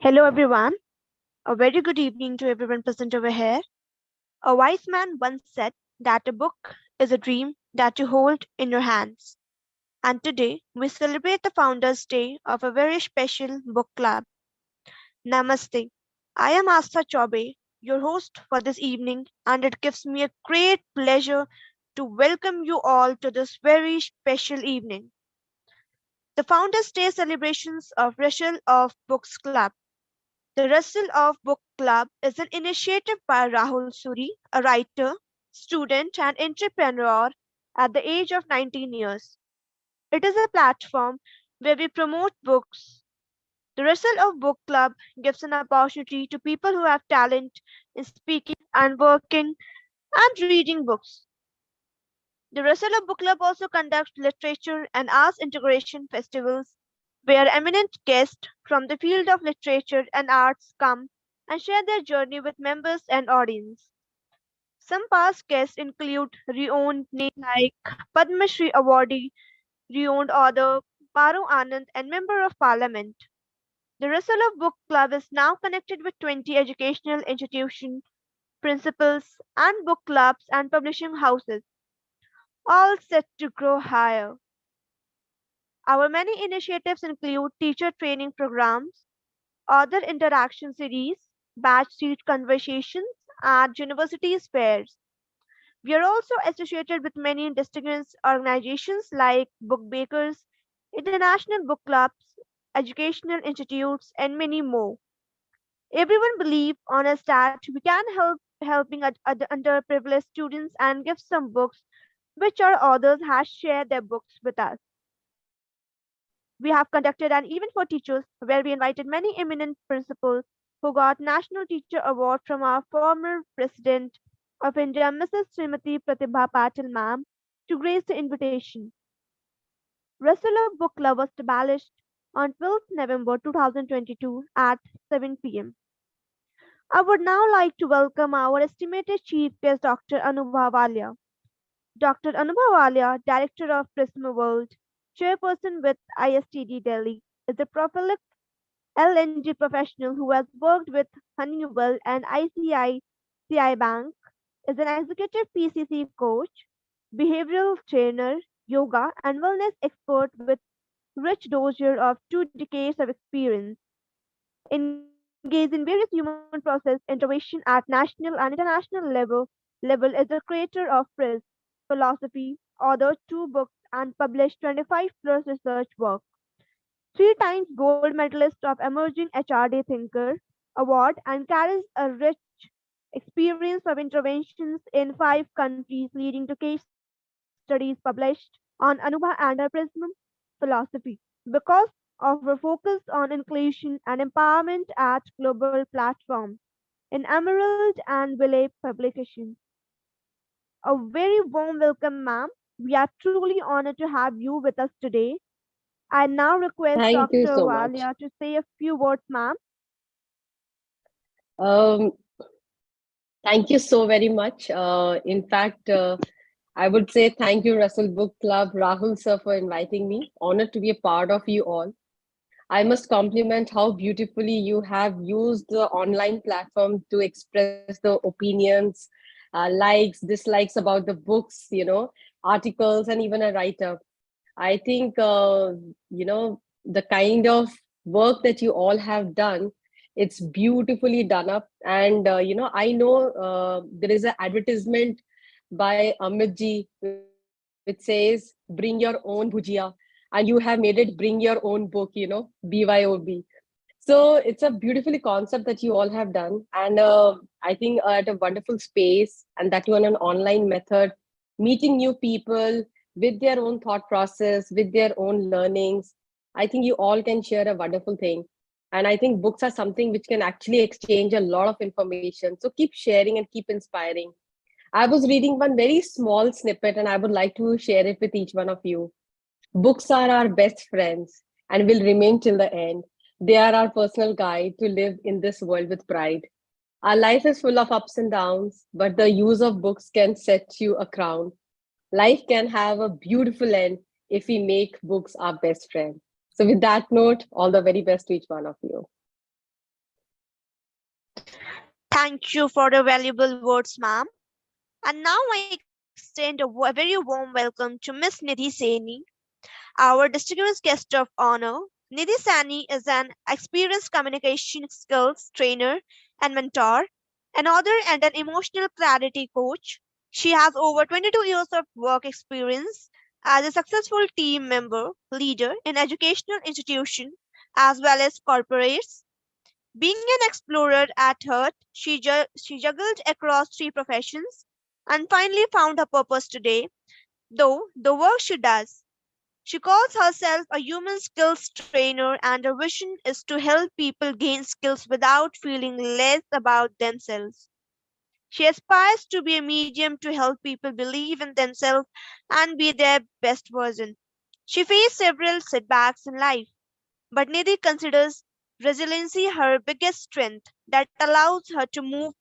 Hello, everyone. A very good evening to everyone present over here. A wise man once said that a book is a dream that you hold in your hands. And today, we celebrate the Founders' Day of a very special book club. Namaste. I am Astha Chaube, your host for this evening, and it gives me a great pleasure to welcome you all to this very special evening. The Founders' Day celebrations of Russell of Books Club. The Russell of Book Club is an initiative by Rahul Suri, a writer, student, and entrepreneur at the age of 19 years. It is a platform where we promote books. The Russell of Book Club gives an opportunity to people who have talent in speaking and working and reading books. The Russell of Book Club also conducts literature and arts integration festivals where eminent guests from the field of literature and arts come and share their journey with members and audience. Some past guests include renowned names like Padma Shri awardee, renowned author Paru Anand, and Member of Parliament. The Russell of Book Club is now connected with 20 educational institutions, principals, and book clubs and publishing houses, all set to grow higher. Our many initiatives include teacher training programs, author interaction series, batch seat conversations, and universities fairs. We are also associated with many distinguished organizations like Book Bakers, international book clubs, educational institutes, and many more. Everyone believes on us that we can help helping underprivileged students and give some books which our authors have shared their books with us. We have conducted an event for teachers where we invited many eminent principals who got National Teacher Award from our former President of India, Mrs. Srimati Pratibha Patil ma'am, to grace the invitation. Russell of Book Club was established on 12th November 2022 at 7 p.m. I would now like to welcome our estimated chief guest, Dr. Anubha Walia. Dr. Anubha Walia, Director of Prisma World, Chairperson with ISTD Delhi, is a prolific LNG professional who has worked with Honeywell and ICICI Bank, is an executive PCC coach, behavioral trainer, yoga and wellness expert with rich dossier of 2 decades of experience, engaged in various human process intervention at national and international level is the creator of Priz philosophy, authored 2 books and published 25 plus research work. 3 times gold medalist of Emerging HRD Thinker Award and carries a rich experience of interventions in 5 countries, leading to case studies published on Anubha and her Prism philosophy. Because of her focus on inclusion and empowerment at global platform in Emerald and Wiley publications. A very warm welcome, ma'am. We are truly honored to have you with us today. I now request Thank you Dr. so much. Walia to say a few words, ma'am. Um, Thank you so very much. In fact, I would say thank you, Russell Book Club, Rahul sir, for inviting me. Honored to be a part of you all. I must compliment how beautifully you have used the online platform to express the opinions, likes, dislikes about the books, articles, and even a writer. I think, the kind of work that you all have done, it's beautifully done up. And, I know there is an advertisement by Amit ji which says, bring your own bhujia. And you have made it bring your own book, BYOB. So it's a beautifully concept that you all have done. And I think at a wonderful space, and that you on an online method, meeting new people with their own thought process, with their own learnings. I think you all can share a wonderful thing. And I think books are something which can actually exchange a lot of information. So keep sharing and keep inspiring. I was reading one very small snippet, and I would like to share it with each one of you. Books are our best friends and will remain till the end. They are our personal guide to live in this world with pride. Our life is full of ups and downs, but the use of books can set you a crown. Life can have a beautiful end if we make books our best friend. So, with that note, all the very best to each one of you. Thank you for the valuable words, ma'am. And now I extend a very warm welcome to Miss Nidhi Saini, our distinguished guest of honor. Nidhi Sani is an experienced communication skills trainer and mentor, an author and an emotional clarity coach. She has over 22 years of work experience as a successful team member, leader in educational institutions as well as corporates. Being an explorer at heart, she juggled across three professions and finally found her purpose today, though the work she does. She calls herself a human skills trainer, and her vision is to help people gain skills without feeling less about themselves. She aspires to be a medium to help people believe in themselves and be their best version. She faced several setbacks in life, but Nidhi considers resiliency her biggest strength that allows her to move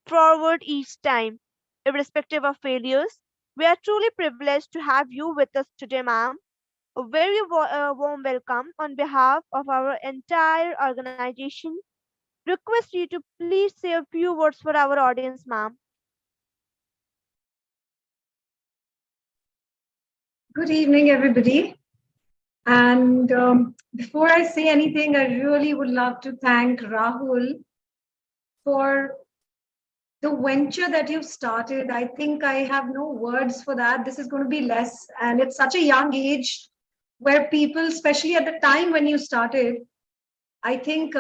forward each time, irrespective of failures. We are truly privileged to have you with us today, ma'am. A very warm welcome on behalf of our entire organization. Request you to please say a few words for our audience, ma'am. Good evening, everybody. And before I say anything, I really would love to thank Rahul for the venture that you've started. I think I have no words for that. This is going to be less. And it's such a young age where people, especially at the time when you started, I think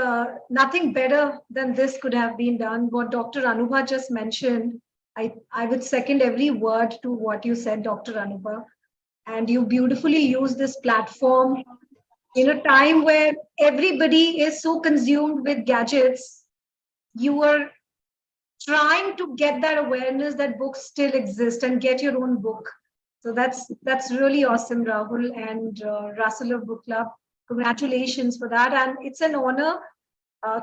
nothing better than this could have been done. What Dr. Anubha just mentioned, I would second every word to what you said, Dr. Anubha. And you beautifully use this platform in a time where everybody is so consumed with gadgets. You are trying to get that awareness that books still exist and get your own book. So that's really awesome, Rahul and Russell of Book Club. Congratulations for that, and it's an honor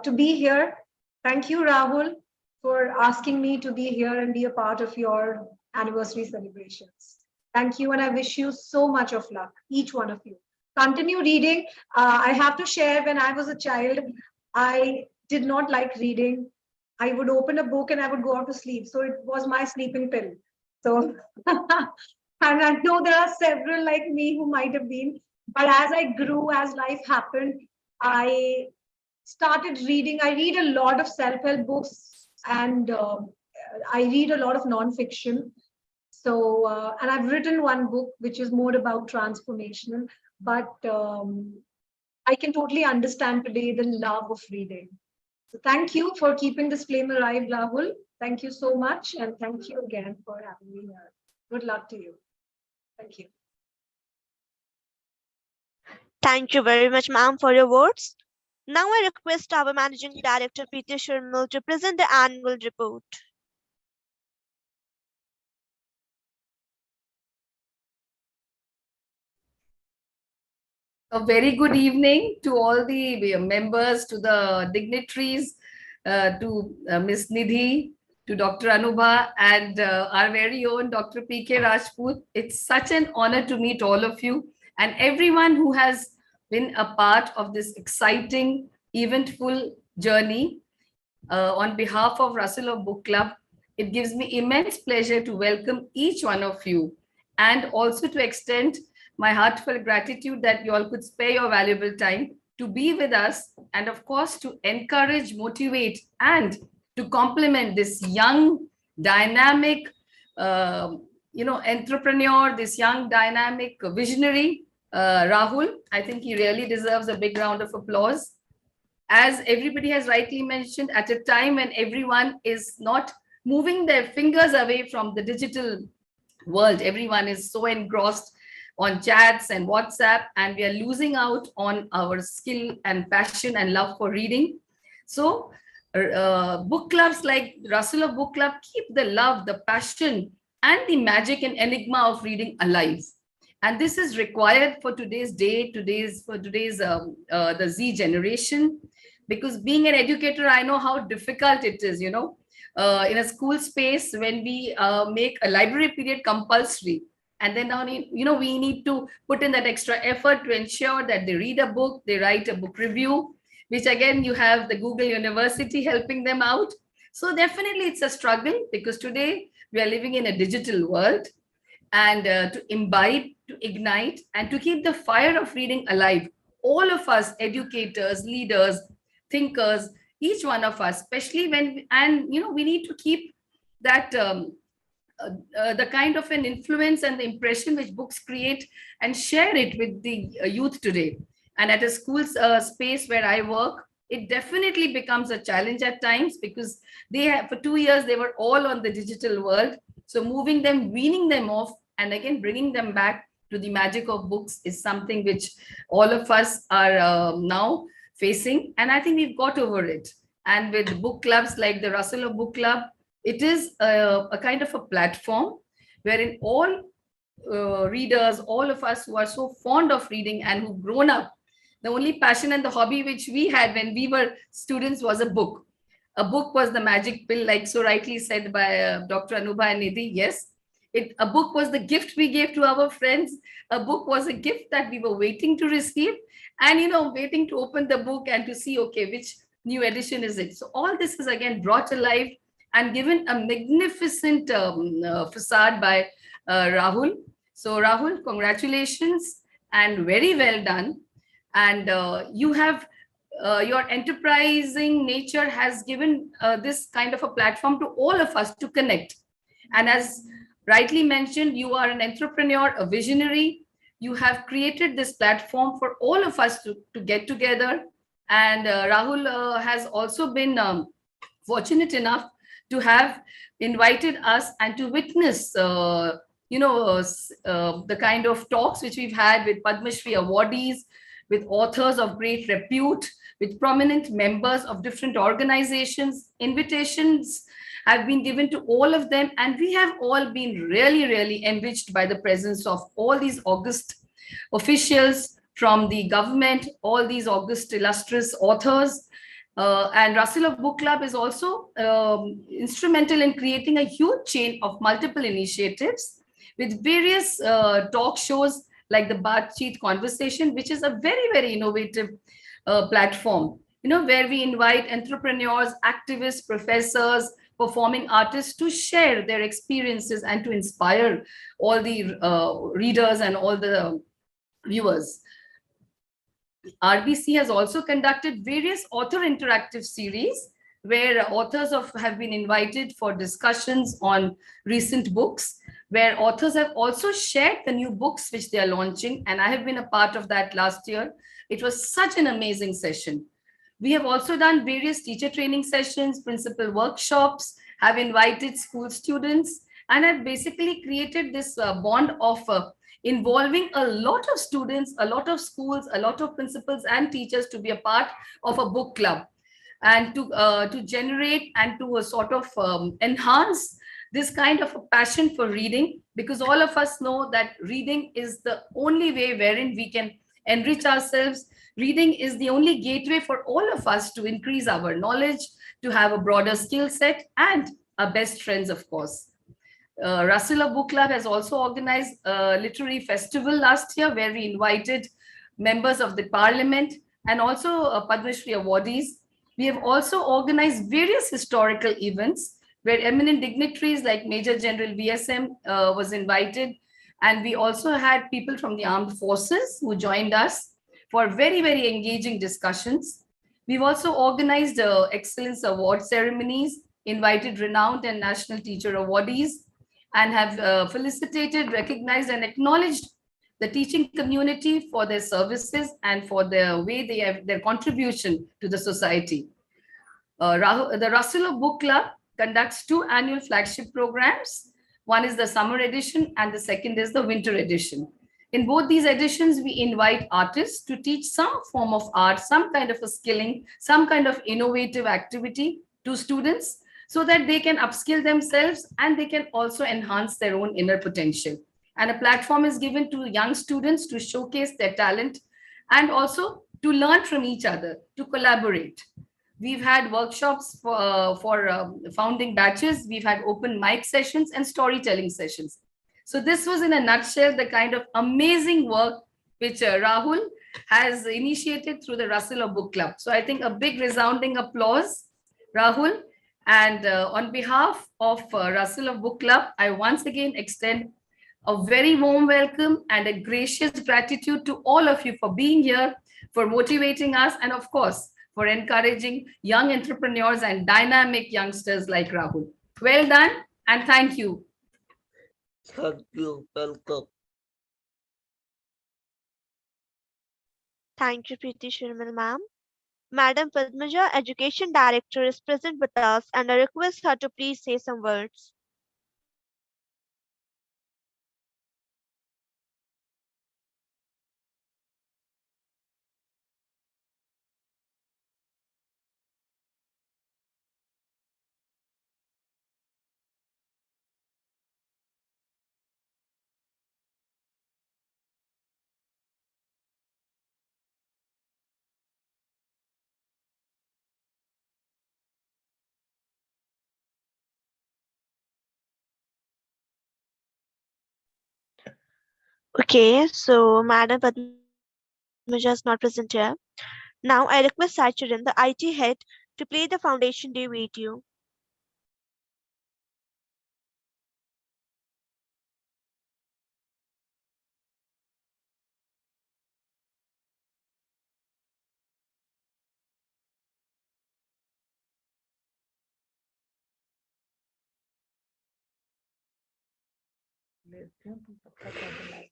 to be here. Thank you, Rahul, for asking me to be here and be a part of your anniversary celebrations. Thank you, and I wish you so much of luck, each one of you. Continue reading. I have to share, when I was a child, I did not like reading. I would open a book and I would go out to sleep. So it was my sleeping pill. So, and I know there are several like me who might have been, but as I grew, as life happened, I started reading. I read a lot of self-help books, and I read a lot of non-fiction. So, and I've written one book which is more about transformational, but I can totally understand today the love of reading. So thank you for keeping this flame alive, Rahul. Thank you so much. And thank you again for having me here. Good luck to you. Thank you. Thank you very much, ma'am, for your words. Now I request our Managing Director, Peter Sharmal, to present the annual report. A very good evening to all the members, to the dignitaries, to Ms. Nidhi, to Dr. Anubha, and our very own Dr. P.K. Rajput. It's such an honor to meet all of you and everyone who has been a part of this exciting, eventful journey. On behalf of Russell of Book Club, it gives me immense pleasure to welcome each one of you, and also to extend my heartfelt gratitude that you all could spare your valuable time to be with us, and of course to encourage, motivate, and to complement this young, dynamic, entrepreneur, this young, dynamic visionary, Rahul. I think he really deserves a big round of applause. As everybody has rightly mentioned, at a time when everyone is not moving their fingers away from the digital world, everyone is so engrossed on chats and WhatsApp, and we are losing out on our skill and passion and love for reading. So book clubs like Russell of Book Club keep the love, the passion, and the magic and enigma of reading alive. And this is required for today's day, the Z generation, because being an educator, I know how difficult it is, in a school space when we make a library period compulsory. And then now, we need to put in that extra effort to ensure that they read a book, they write a book review, which again, you have the Google University helping them out. So definitely it's a struggle, because today we are living in a digital world, and to imbibe, to ignite, and to keep the fire of reading alive, all of us, educators, leaders, thinkers, each one of us, especially when, and we need to keep that the kind of an influence and the impression which books create, and share it with the youth today. And at a school space where I work, it definitely becomes a challenge at times, because they have, for 2 years they were all on the digital world. So moving them, weaning them off, and again bringing them back to the magic of books is something which all of us are now facing, and I think we've got over it. And with book clubs like the Russell Book Club, it is a kind of a platform wherein all readers, all of us who are so fond of reading and who've grown up, the only passion and the hobby which we had when we were students was a book. A book was the magic pill, like so rightly said by Dr. Anubha and Nidhi. Yes, a book was the gift we gave to our friends. A book was a gift that we were waiting to receive, and waiting to open the book and to see, okay, which new edition is it. So all this is again brought alive and given a magnificent facade by Rahul. So Rahul, congratulations and very well done. And you have your enterprising nature has given this kind of a platform to all of us to connect. And as rightly mentioned, you are an entrepreneur, a visionary. You have created this platform for all of us to get together. And Rahul has also been fortunate enough to have invited us and to witness the kind of talks which we've had with Padma Shri awardees, with authors of great repute, with prominent members of different organizations. Invitations have been given to all of them, and we have all been really, really enriched by the presence of all these august officials from the government, all these august illustrious authors. And Russell Book Club is also instrumental in creating a huge chain of multiple initiatives with various talk shows like the Baatcheet Conversation, which is a very, very innovative platform, where we invite entrepreneurs, activists, professors, performing artists to share their experiences and to inspire all the readers and all the viewers. RBC has also conducted various author interactive series where authors have been invited for discussions on recent books, where authors have also shared the new books which they are launching. And I have been a part of that last year. It was such an amazing session. We have also done various teacher training sessions, principal workshops, have invited school students, and have basically created this bond of involving a lot of students, a lot of schools, a lot of principals and teachers to be a part of a book club, and to generate and to sort of enhance this kind of a passion for reading, because all of us know that reading is the only way wherein we can enrich ourselves. Reading is the only gateway for all of us to increase our knowledge, to have a broader skill set, and our best friends, of course. Russell Book Club has also organized a literary festival last year where we invited members of the parliament and also Padma Shri awardees. We have also organized various historical events where eminent dignitaries like Major General VSM was invited. And we also had people from the armed forces who joined us for very, very engaging discussions. We've also organized excellence award ceremonies, invited renowned and national teacher awardees, and have felicitated, recognized, and acknowledged the teaching community for their services and for the way they have their contribution to the society. The Russell Book Club conducts 2 annual flagship programs. One is the summer edition and the second is the winter edition. In both these editions, we invite artists to teach some form of art, some kind of a skilling, some kind of innovative activity to students so that they can upskill themselves and they can also enhance their own inner potential. And a platform is given to young students to showcase their talent and also to learn from each other, to collaborate. We've had workshops for founding batches. We've had open mic sessions and storytelling sessions. So this was in a nutshell the kind of amazing work which Rahul has initiated through the Russell Book Club. So I think a big resounding applause, Rahul. And on behalf of Russell of Book Club, I once again extend a very warm welcome and a gracious gratitude to all of you for being here, for motivating us, and of course, for encouraging young entrepreneurs and dynamic youngsters like Rahul. Well done, and thank you. Thank you. Welcome. Thank you, Preeti Shirmal ma'am. Madam Padmaja, Education Director, is present with us, and I request her to please say some words. Okay, so Madam Padmaja is not present here. Now I request Sachiran, the IT head, to play the Foundation Day video.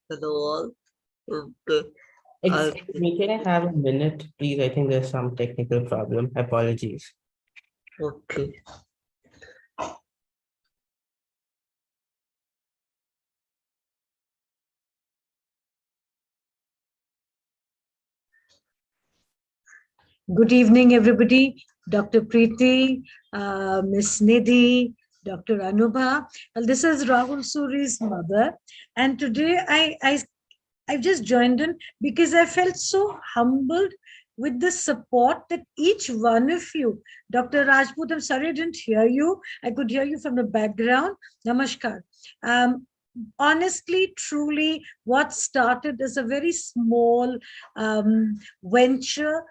Hello all. Okay. Excuse me, can I have a minute, please? I think there's some technical problem. Apologies. Okay. Good evening, everybody. Dr. Preeti, Miss Nidhi, Dr. Anubha. Well, this is Rahul Suri's mother. And today I've just joined in because I felt so humbled with the support that each one of you, Dr. Rajput, I'm sorry I didn't hear you. I could hear you from the background. Namaskar. Honestly, truly, what started as a very small venture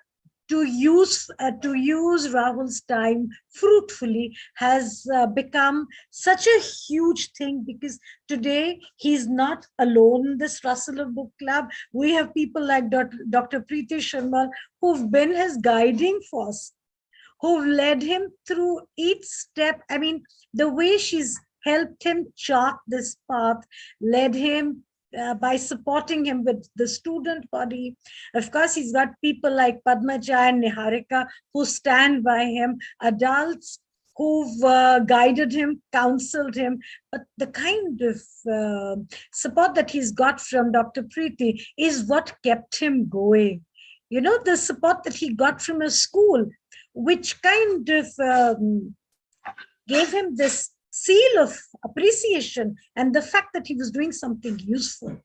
to use Rahul's time fruitfully has become such a huge thing, because today he's not alone in this Russell Book Club. We have people like Dr. Preeti Sharma who've been his guiding force, who've led him through each step. I mean, the way she's helped him chart this path, led him by supporting him with the student body. Of course, he's got people like Padmaja and Niharika who stand by him, adults who've guided him, counseled him. But the kind of support that he's got from Dr. Preeti is what kept him going. You know, the support that he got from his school, which kind of gave him this seal of appreciation and the fact that he was doing something useful.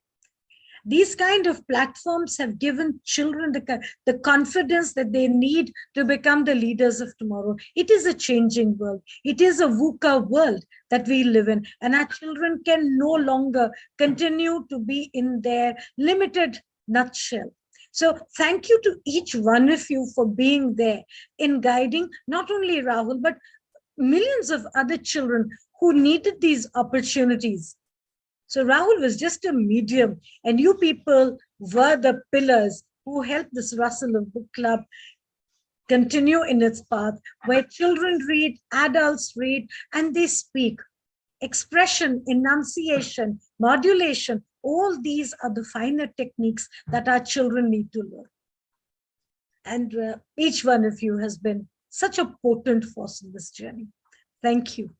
These kind of platforms have given children the confidence that they need to become the leaders of tomorrow. It is a changing world. It is a VUCA world that we live in, and our children can no longer continue to be in their limited nutshell. So thank you to each one of you for being there in guiding not only Rahul, but millions of other children who needed these opportunities. So Rahul was just a medium, and you people were the pillars who helped this Russell Book Club continue in its path, where children read, adults read, and they speak. Expression, enunciation, modulation, all these are the finer techniques that our children need to learn. And each one of you has been such a potent force in this journey. Thank you.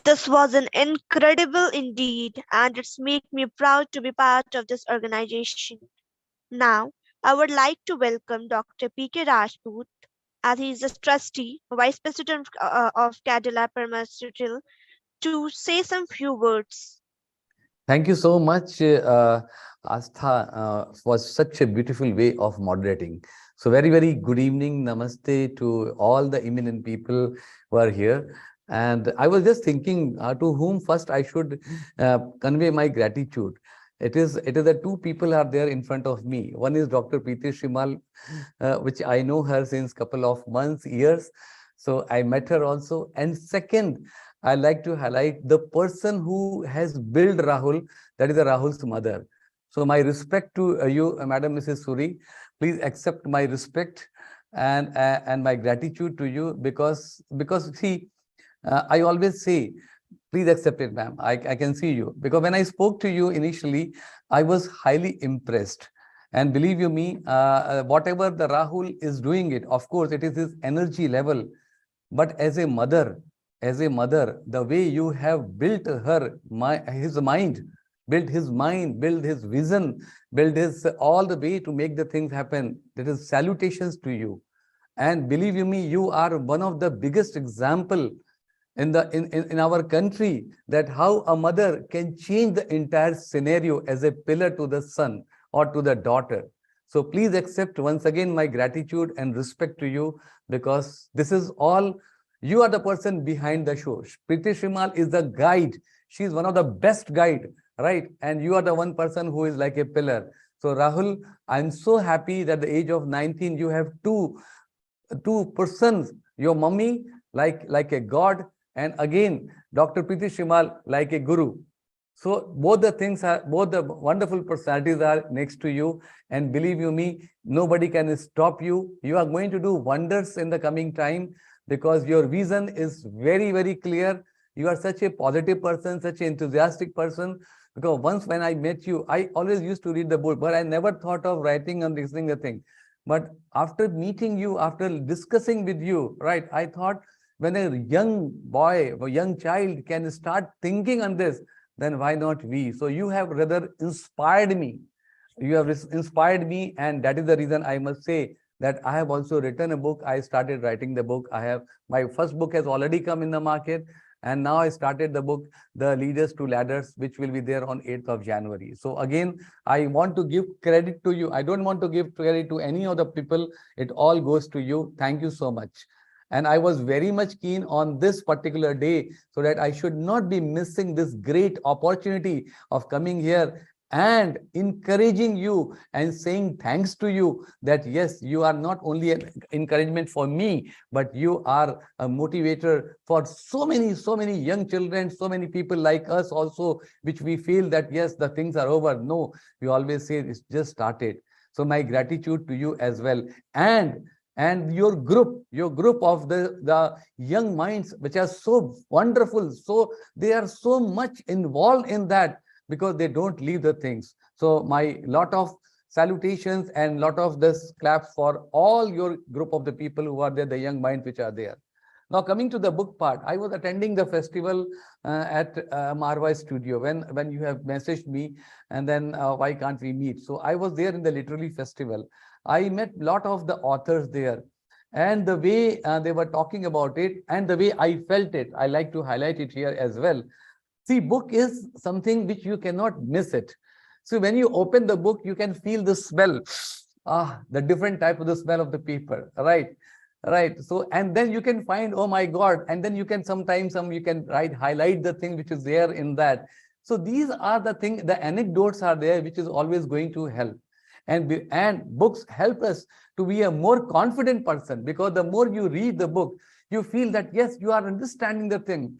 This was an incredible indeed, and it's made me proud to be part of this organization. Now, I would like to welcome Dr. P.K. Rajput, as he is the trustee, vice president of Cadila Pharmaceutical, to say some few words. Thank you so much, Astha, for such a beautiful way of moderating. So very, very good evening. Namaste to all the eminent people who are here. And I was just thinking to whom first I should convey my gratitude. It is that two people are there in front of me. One is Dr. Preeti Shimal, which I know her since couple of months, years. So I met her also. And second, I like to highlight the person who has built Rahul, that is Rahul's mother. So my respect to you, Madam Mrs. Suri. Please accept my respect and my gratitude to you because see, I always say, please accept it, ma'am. I can see you because when I spoke to you initially, I was highly impressed. And believe you me, whatever the Rahul is doing it, of course, it is his energy level. But as a mother, the way you have built his mind, built his vision, built his all the way to make the things happen. That is salutations to you. And believe you me, you are one of the biggest example in our country that how a mother can change the entire scenario as a pillar to the son or to the daughter. So please accept once again my gratitude and respect to you because this is all. You are the person behind the show. Preeti Shimal is the guide. She is one of the best guide, right? And you are the one person who is like a pillar. So Rahul, I'm so happy that at the age of 19, you have two persons, your mummy like a god, and again, Dr. Preeti Shimal like a guru. So both the wonderful personalities are next to you. And believe you me, nobody can stop you. You are going to do wonders in the coming time, because your vision is very, very clear. You are such a positive person, such an enthusiastic person. Because once when I met you, I always used to read the book, but I never thought of writing and listening the thing. But after meeting you, after discussing with you, right, I thought when a young boy or young child can start thinking on this, then why not we? So you have rather inspired me. You have inspired me, and that is the reason I must say that I have also written a book. I started writing the book. My first book has already come in the market, and now I started the book, The Leaders to Ladders, which will be there on 8th of January. So again, I want to give credit to you. I don't want to give credit to any of the people. It all goes to you. Thank you so much. And I was very much keen on this particular day so that I should not be missing this great opportunity of coming here and encouraging you and saying thanks to you that yes, you are not only an encouragement for me, but you are a motivator for so many young children, so many people like us also, which we feel that yes, the things are over. No, we always say it's just started. So my gratitude to you as well. And your group of the young minds, which are so wonderful. So they are so much involved in that, because they don't leave the things. So my lot of salutations and lot of this claps for all your group of the people who are there, the young minds which are there. Now coming to the book part, I was attending the festival at Marwai Studio when you have messaged me, and then why can't we meet? So I was there in the literary festival. I met a lot of the authors there, and the way they were talking about it and the way I felt it, I like to highlight it here as well. See, book is something which you cannot miss it. So when you open the book, you can feel the smell, the different type of the smell of the paper, right? Right. So, and then you can find, oh my God, and then you can sometimes you can highlight the thing which is there in that. So these are the things, the anecdotes are there, which is always going to help. And books help us to be a more confident person, because the more you read the book, you feel that yes, you are understanding the thing.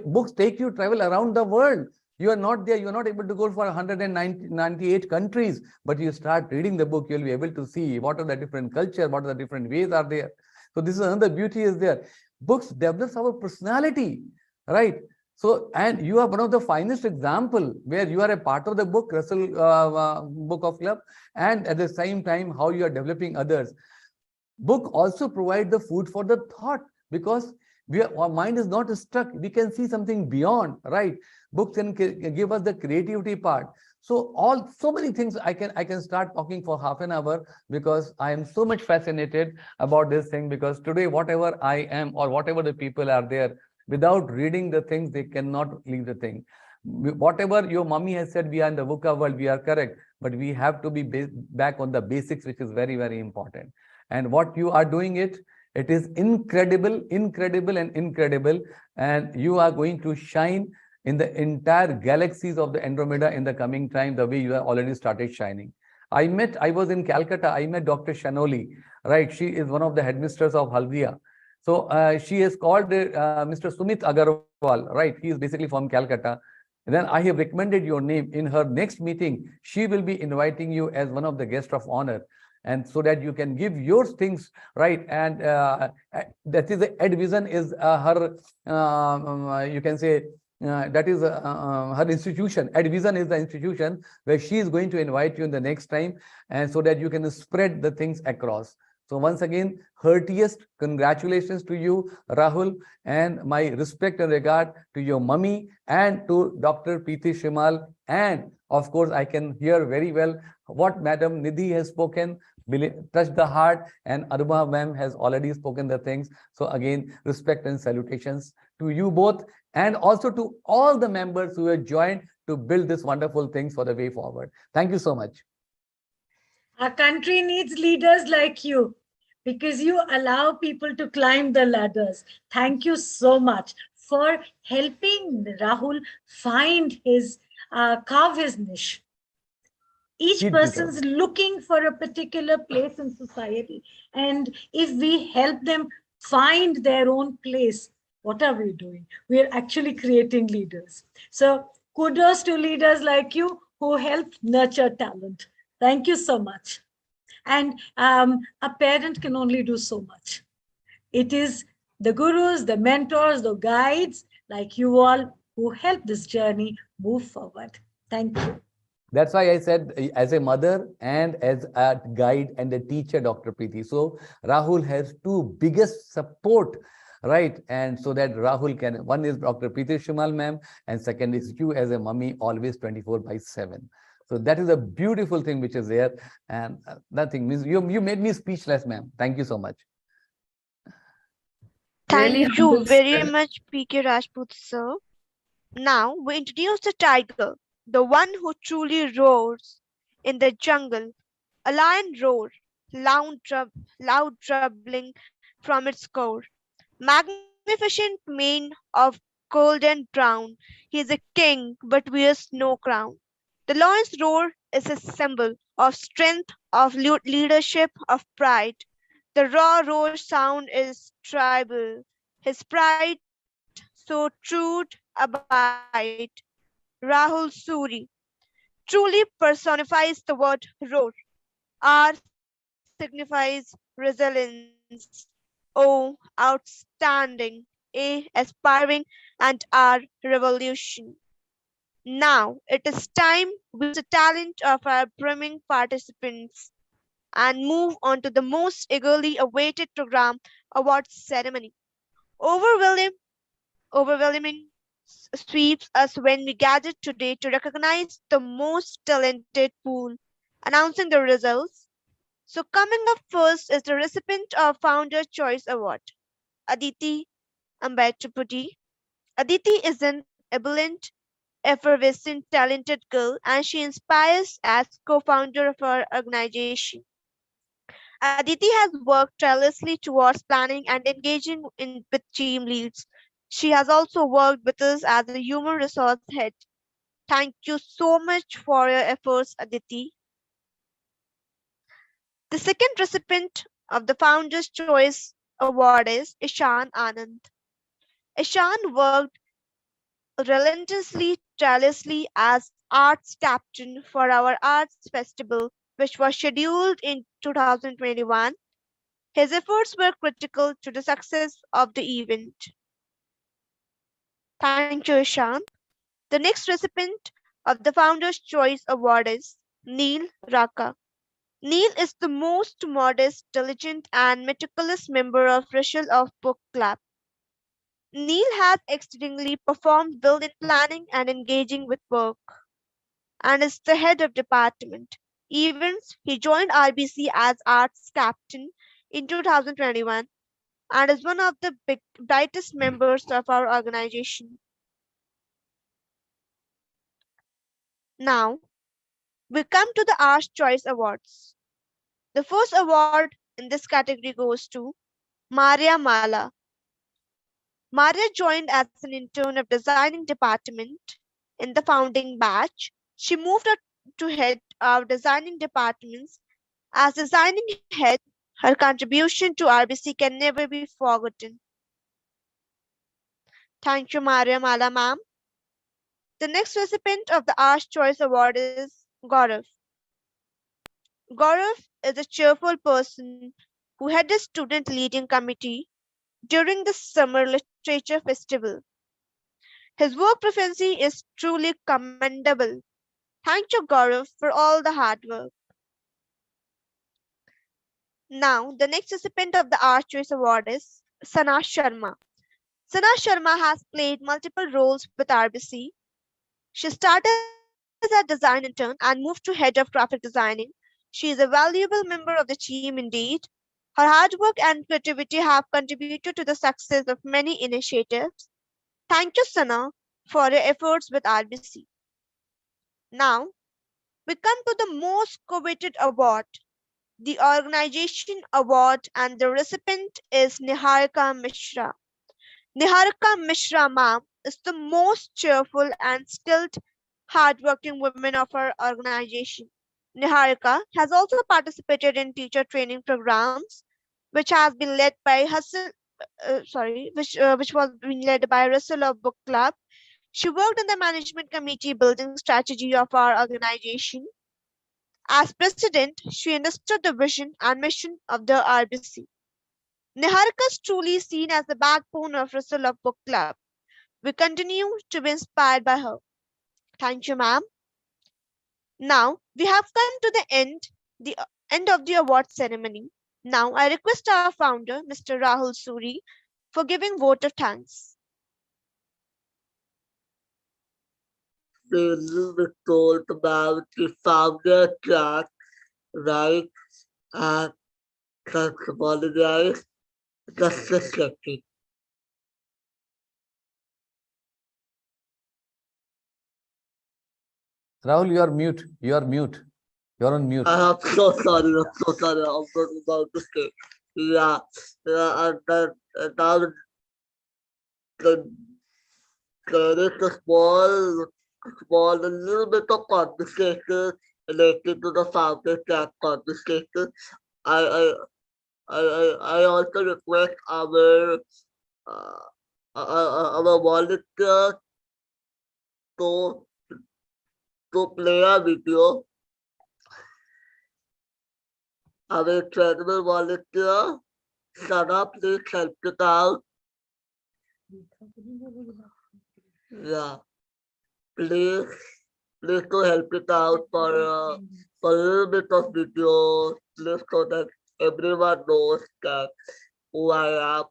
Books take you travel around the world. You are not there, you are not able to go for 198 countries, but you start reading the book, you'll be able to see what are the different culture, what are the different ways are there. So this is another beauty is there. Books develops our personality, right? So, and you are one of the finest example where you are a part of the book, Russell Book of Club, and at the same time, how you are developing others. Book also provide the food for the thought, because Our mind is not stuck. We can see something beyond, right? Books can give us the creativity part. So so many things I can start talking for half an hour, because I am so much fascinated about this thing, because today whatever I am or whatever the people are there, without reading the things, they cannot leave the thing. Whatever your mummy has said, we are in the VUCA world, we are correct, but we have to be back on the basics, which is very, very important. And what you are doing it is incredible, incredible, and incredible. And you are going to shine in the entire galaxies of the Andromeda in the coming time, the way you have already started shining. I was in Calcutta, I met Dr. Shanoli, right? She is one of the headmisters of Haldia. So she has called Mr. Sumit Agarwal, right? He is basically from Calcutta. And then I have recommended your name. In her next meeting, she will be inviting you as one of the guests of honor, and so that you can give your things, right? And that is EdVision is her, you can say, that is her institution. EdVision is the institution where she is going to invite you in the next time, and so that you can spread the things across. So once again, heartiest congratulations to you, Rahul, and my respect and regard to your mummy and to Dr. Preeti Shimal. And of course, I can hear very well what Madam Nidhi has spoken, touched the heart, and Arubha ma'am has already spoken the things. So again, respect and salutations to you both, and also to all the members who have joined to build this wonderful things for the way forward. Thank you so much. Our country needs leaders like you, because you allow people to climb the ladders. Thank you so much for helping Rahul find his, carve his niche. Each person's looking for a particular place in society. And if we help them find their own place, what are we doing? We are actually creating leaders. So kudos to leaders like you who help nurture talent. Thank you so much. And a parent can only do so much. It is the gurus, the mentors, the guides like you all who help this journey move forward. Thank you. That's why I said, as a mother and as a guide and a teacher, Dr. Preeti. So Rahul has two biggest support, right? And so that Rahul can, one is Dr. Preeti Shimal ma'am, and second is you as a mummy, always 24/7. So that is a beautiful thing which is there. And nothing means you made me speechless, ma'am. Thank you so much. Thank Really you humble very spirit. much, PK Rajput sir. Now we introduce the tiger, the one who truly roars in the jungle. A lion roar, loud troubling from its core. Magnificent mane of golden brown, he is a king but wears no crown. The lion's roar is a symbol of strength, of leadership, of pride. The raw roar sound is tribal. His pride so true abide. Rahul Suri truly personifies the word roar. R signifies resilience. O outstanding. A aspiring, and R revolution. Now it is time we the talent of our brimming participants and move on to the most eagerly awaited program awards ceremony. Overwhelming, overwhelming sweeps us when we gather today to recognize the most talented pool. Announcing the results. So coming up first is the recipient of Founder Choice Award, Aditi Ambedkarpudi. Aditi is an ebullient, effervescent, talented girl, and she inspires as co-founder of our organization. Aditi has worked tirelessly towards planning and engaging with team leads. She has also worked with us as a human resource head. Thank you so much for your efforts, Aditi. The second recipient of the Founder's Choice Award is Ishan Anand. Ishan worked relentlessly, tirelessly as arts captain for our arts festival, which was scheduled in 2021. His efforts were critical to the success of the event. Thank you, Ishan. The next recipient of the Founder's Choice Award is Neil Raka. Neil is the most modest, diligent, and meticulous member of Rachel of Book Club. Neil has exceedingly performed well in planning and engaging with work, and is the head of department events. He joined RBC as arts captain in 2021 and is one of the brightest members of our organization. Now, we come to the Arts Choice Awards. The first award in this category goes to Maria Mala. Maria joined as an intern of designing department in the founding batch. She moved up to head our designing departments. As designing head, her contribution to RBC can never be forgotten. Thank you, Maria Mala ma'am. The next recipient of the Arts Choice Award is Gaurav. Gaurav is a cheerful person who had a student leading committee during the Summer Literature Festival. His work proficiency is truly commendable. Thank you, Gaurav, for all the hard work. Now, the next recipient of the Arts Choice Award is Sana Sharma. Sana Sharma has played multiple roles with RBC. She started as a design intern and moved to head of graphic designing. She is a valuable member of the team indeed. Her hard work and creativity have contributed to the success of many initiatives. Thank you, Sana, for your efforts with RBC. Now, we come to the most coveted award, the Organization Award, and the recipient is Niharika Mishra. Niharika Mishra ma'am is the most cheerful and skilled, hardworking woman of our organization. Niharika has also participated in teacher training programs, which has been led by which was being led by Russell of Book Club. She worked in the management committee building strategy of our organization. As president, she understood the vision and mission of the RBC. Niharika is truly seen as the backbone of Russell of Book Club. We continue to be inspired by her. Thank you, ma'am. Now, we have come to the end of the award ceremony. Now, I request our founder, Mr. Rahul Suri, for giving vote of thanks. Really was told about the founder track, right? And just apologize. Just a second. Rahul, you are mute. You are mute. You are on mute. I'm so sorry. I'm so sorry. I'm not about to say. Yeah. And now there is a small, a little bit of conversation related to the founder track conversation. I also request our volunteer to play a video. Our incredible volunteer, Sana, please help it out. Yeah, please to help it out for a little bit of video, please, so that everyone knows that who I am.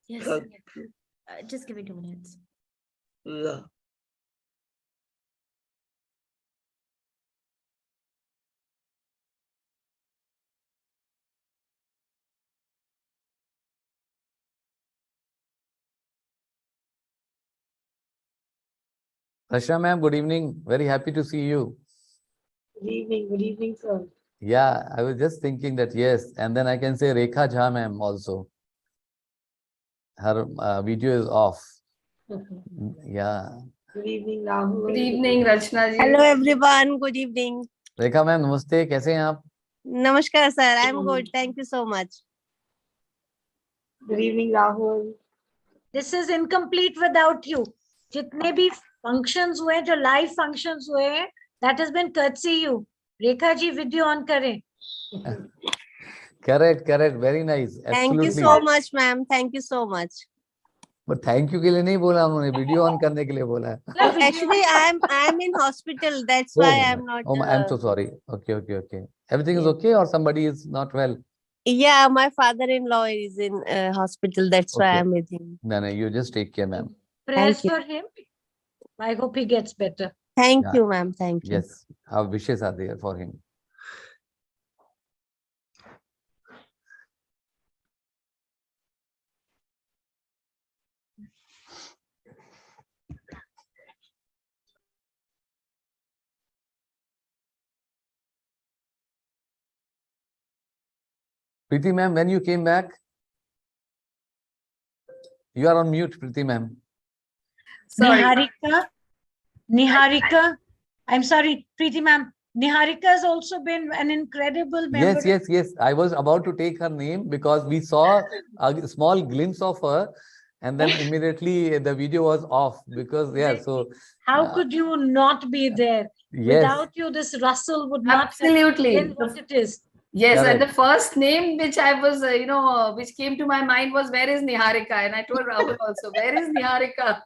Yes, Thank just give me 2 minutes. Yeah. Rashna ma'am, good evening. Very happy to see you. Good evening, sir. Yeah, I was just thinking that yes, and then I can say Rekha Jha ma'am also. Her video is off. Yeah. Good evening, Rahul. Good evening, Rachna ji. Hello everyone, good evening. Rekha ma'am, namaste. कैसे हैं आप? Namaskar sir, I'm good. Thank you so much. Good evening, Rahul. This is incomplete without you. जितने भी functions हुए, जो live functions हुए, that has been courtesy you. Rekha ji, video on करें. Correct. Very nice. Thank Absolutely. you so much, ma'am. Thank you so much. But thank you के लिए नहीं बोला उन्होंने, video on करने के लिए बोला है. Actually, I'm in hospital. That's why I'm not. Oh, I'm so sorry. Okay. Everything is okay, or somebody is not well? Yeah, my father-in-law is in hospital. That's why Okay. I'm with him. No, you just take care, ma'am. Prayers you. for him. I hope he gets better. Thank Yeah. you, ma'am. Thank you. Yes, our wishes are there for him. Preeti ma'am, when you came back, you are on mute, Preeti ma'am. Sorry. Niharika, I'm sorry, Preeti ma'am. Niharika has also been an incredible member. Yes. I was about to take her name because we saw a small glimpse of her, and then immediately the video was off because so How could you not be there? yes, Without you, this Russell would not Absolutely. have been what it is. Yes, and Correct. the first name which I was, which came to my mind was, where is Niharika? And I told Rahul also, where is Niharika?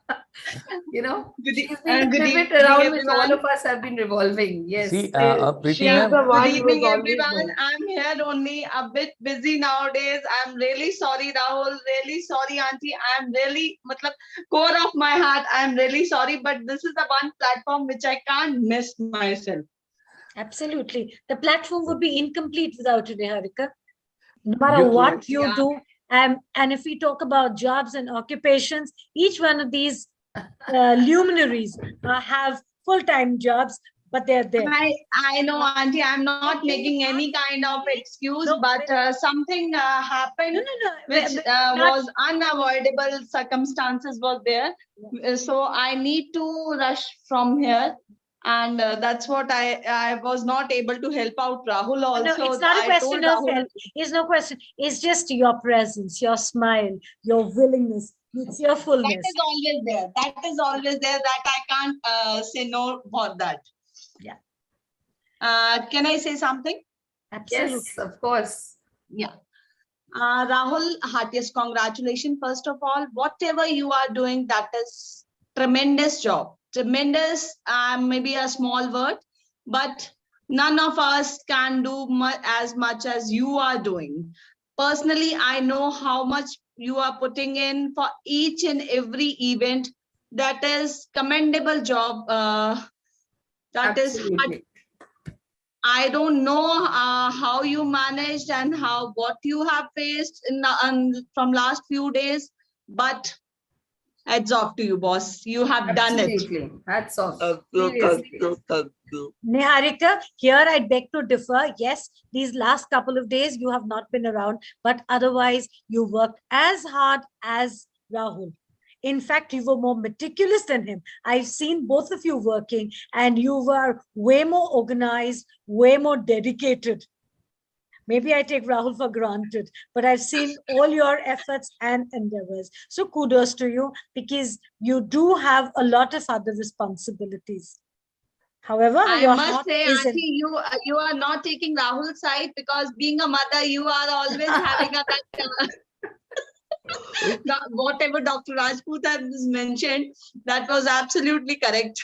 She's been the pivot around which all of us have been revolving. Yes. see, Preeti She's ma'am, the one Good who evening, was always everyone. there. I'm here only a bit busy nowadays. I'm really sorry, Rahul. Really sorry, Auntie. I'm really, core of my heart, I'm really sorry. But this is the one platform which I can't miss myself. Absolutely. The platform would be incomplete without you, Niharika. No matter You- what you Yeah. do, and if we talk about jobs and occupations, each one of these luminaries have full-time jobs, but they're there. I know, Auntie. I'm not making any kind of excuse, No, but something happened No. which was unavoidable. Circumstances was there, so I need to rush from here, and that's what I was not able to help out Rahul also. No, it's not a I question told of Rahul- help. It's no question. It's just your presence, your smile, your willingness, your That cheerfulness. is always there. That is always there. That I can't say no for that. Yeah. Can I say something? Absolutely. Yes, of course. Yeah. Rahul, heartiest congratulations. First of all, whatever you are doing, that is tremendous job. Tremendous, maybe a small word, but none of us can do as much as you are doing. Personally, I know how much you are putting in for each and every event. That is commendable job. That is hard. Absolutely. I don't know how you managed and what you have faced from last few days, but heads off to you, boss. You have done it. Absolutely. Hats off. Thank you. Seriously. Niharika, here I beg to differ. Yes, these last couple of days you have not been around, but otherwise you worked as hard as Rahul. In fact, you were more meticulous than him. I've seen both of you working, and you were way more organized, way more dedicated. Maybe I take Rahul for granted, but I've seen all your efforts and endeavors. So kudos to you, because you do have a lot of other responsibilities. However, I your must heart say, is in- Auntie, you are not taking Rahul's side, because being a mother, you are always having whatever Dr. Rajput has mentioned, that was absolutely correct.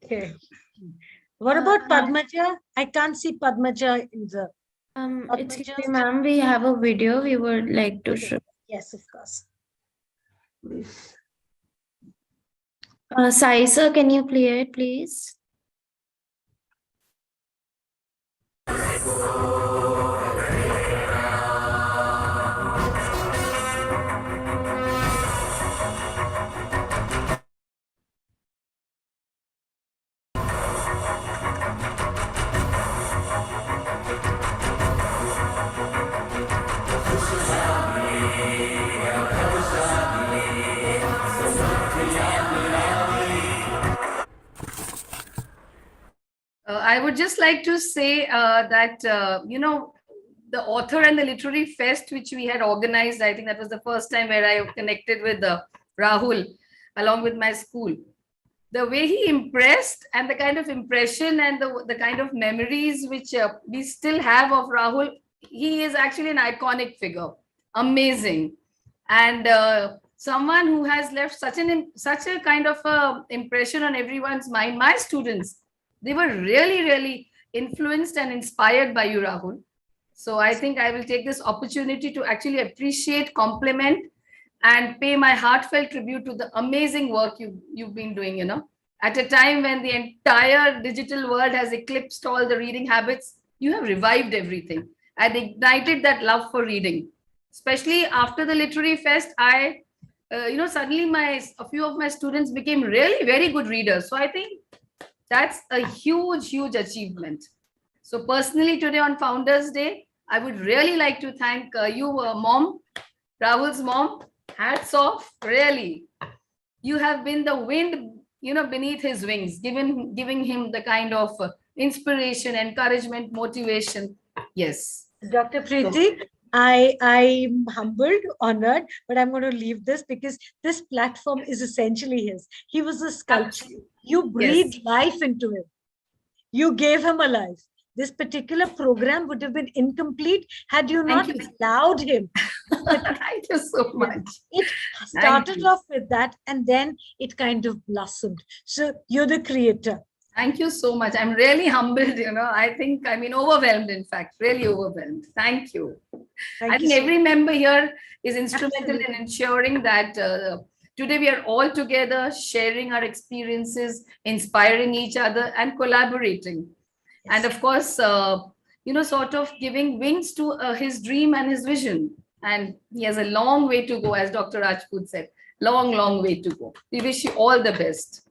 Okay. What about Padmaja? I can't see Padmaja in the. Excuse me, ma'am, we have a video we would like to show. Yes, of course. Sai sir, can you play it, please? I would just like to say that, the author and the literary fest, which we had organized, I think that was the first time where I connected with Rahul along with my school. The way he impressed, and the kind of impression and the kind of memories which we still have of Rahul, he is actually an iconic figure. Amazing. And someone who has left such a kind of impression on everyone's mind. My students, they were really, really influenced and inspired by you, Rahul. So I think I will take this opportunity to actually appreciate, compliment, and pay my heartfelt tribute to the amazing work you've been doing, you know. At a time when the entire digital world has eclipsed all the reading habits, you have revived everything and ignited that love for reading. Especially after the Literary Fest, suddenly a few of my students became really very good readers. So I think that's a huge, huge achievement. So personally today on Founders Day, I would really like to thank you, Mom, Rahul's mom. Hats off, really. You have been the wind, beneath his wings, giving him the kind of inspiration, encouragement, motivation. Yes. Dr. Preeti, I'm humbled, honored, but I'm going to leave this because this platform is essentially his. He was a sculptor. You breathed life into him. You gave him a life. This particular program would have been incomplete had you not allowed him. Thank you so much. It started off with that and then it kind of blossomed. So you're the creator. Thank you so much. I'm really humbled, I think, overwhelmed, in fact, really overwhelmed. Thank you. I think every member here is instrumental in ensuring that today we are all together, sharing our experiences, inspiring each other and collaborating. Yes. And of course, sort of giving wings to his dream and his vision. And he has a long way to go, as Dr. Rajput said, long, long way to go. We wish you all the best.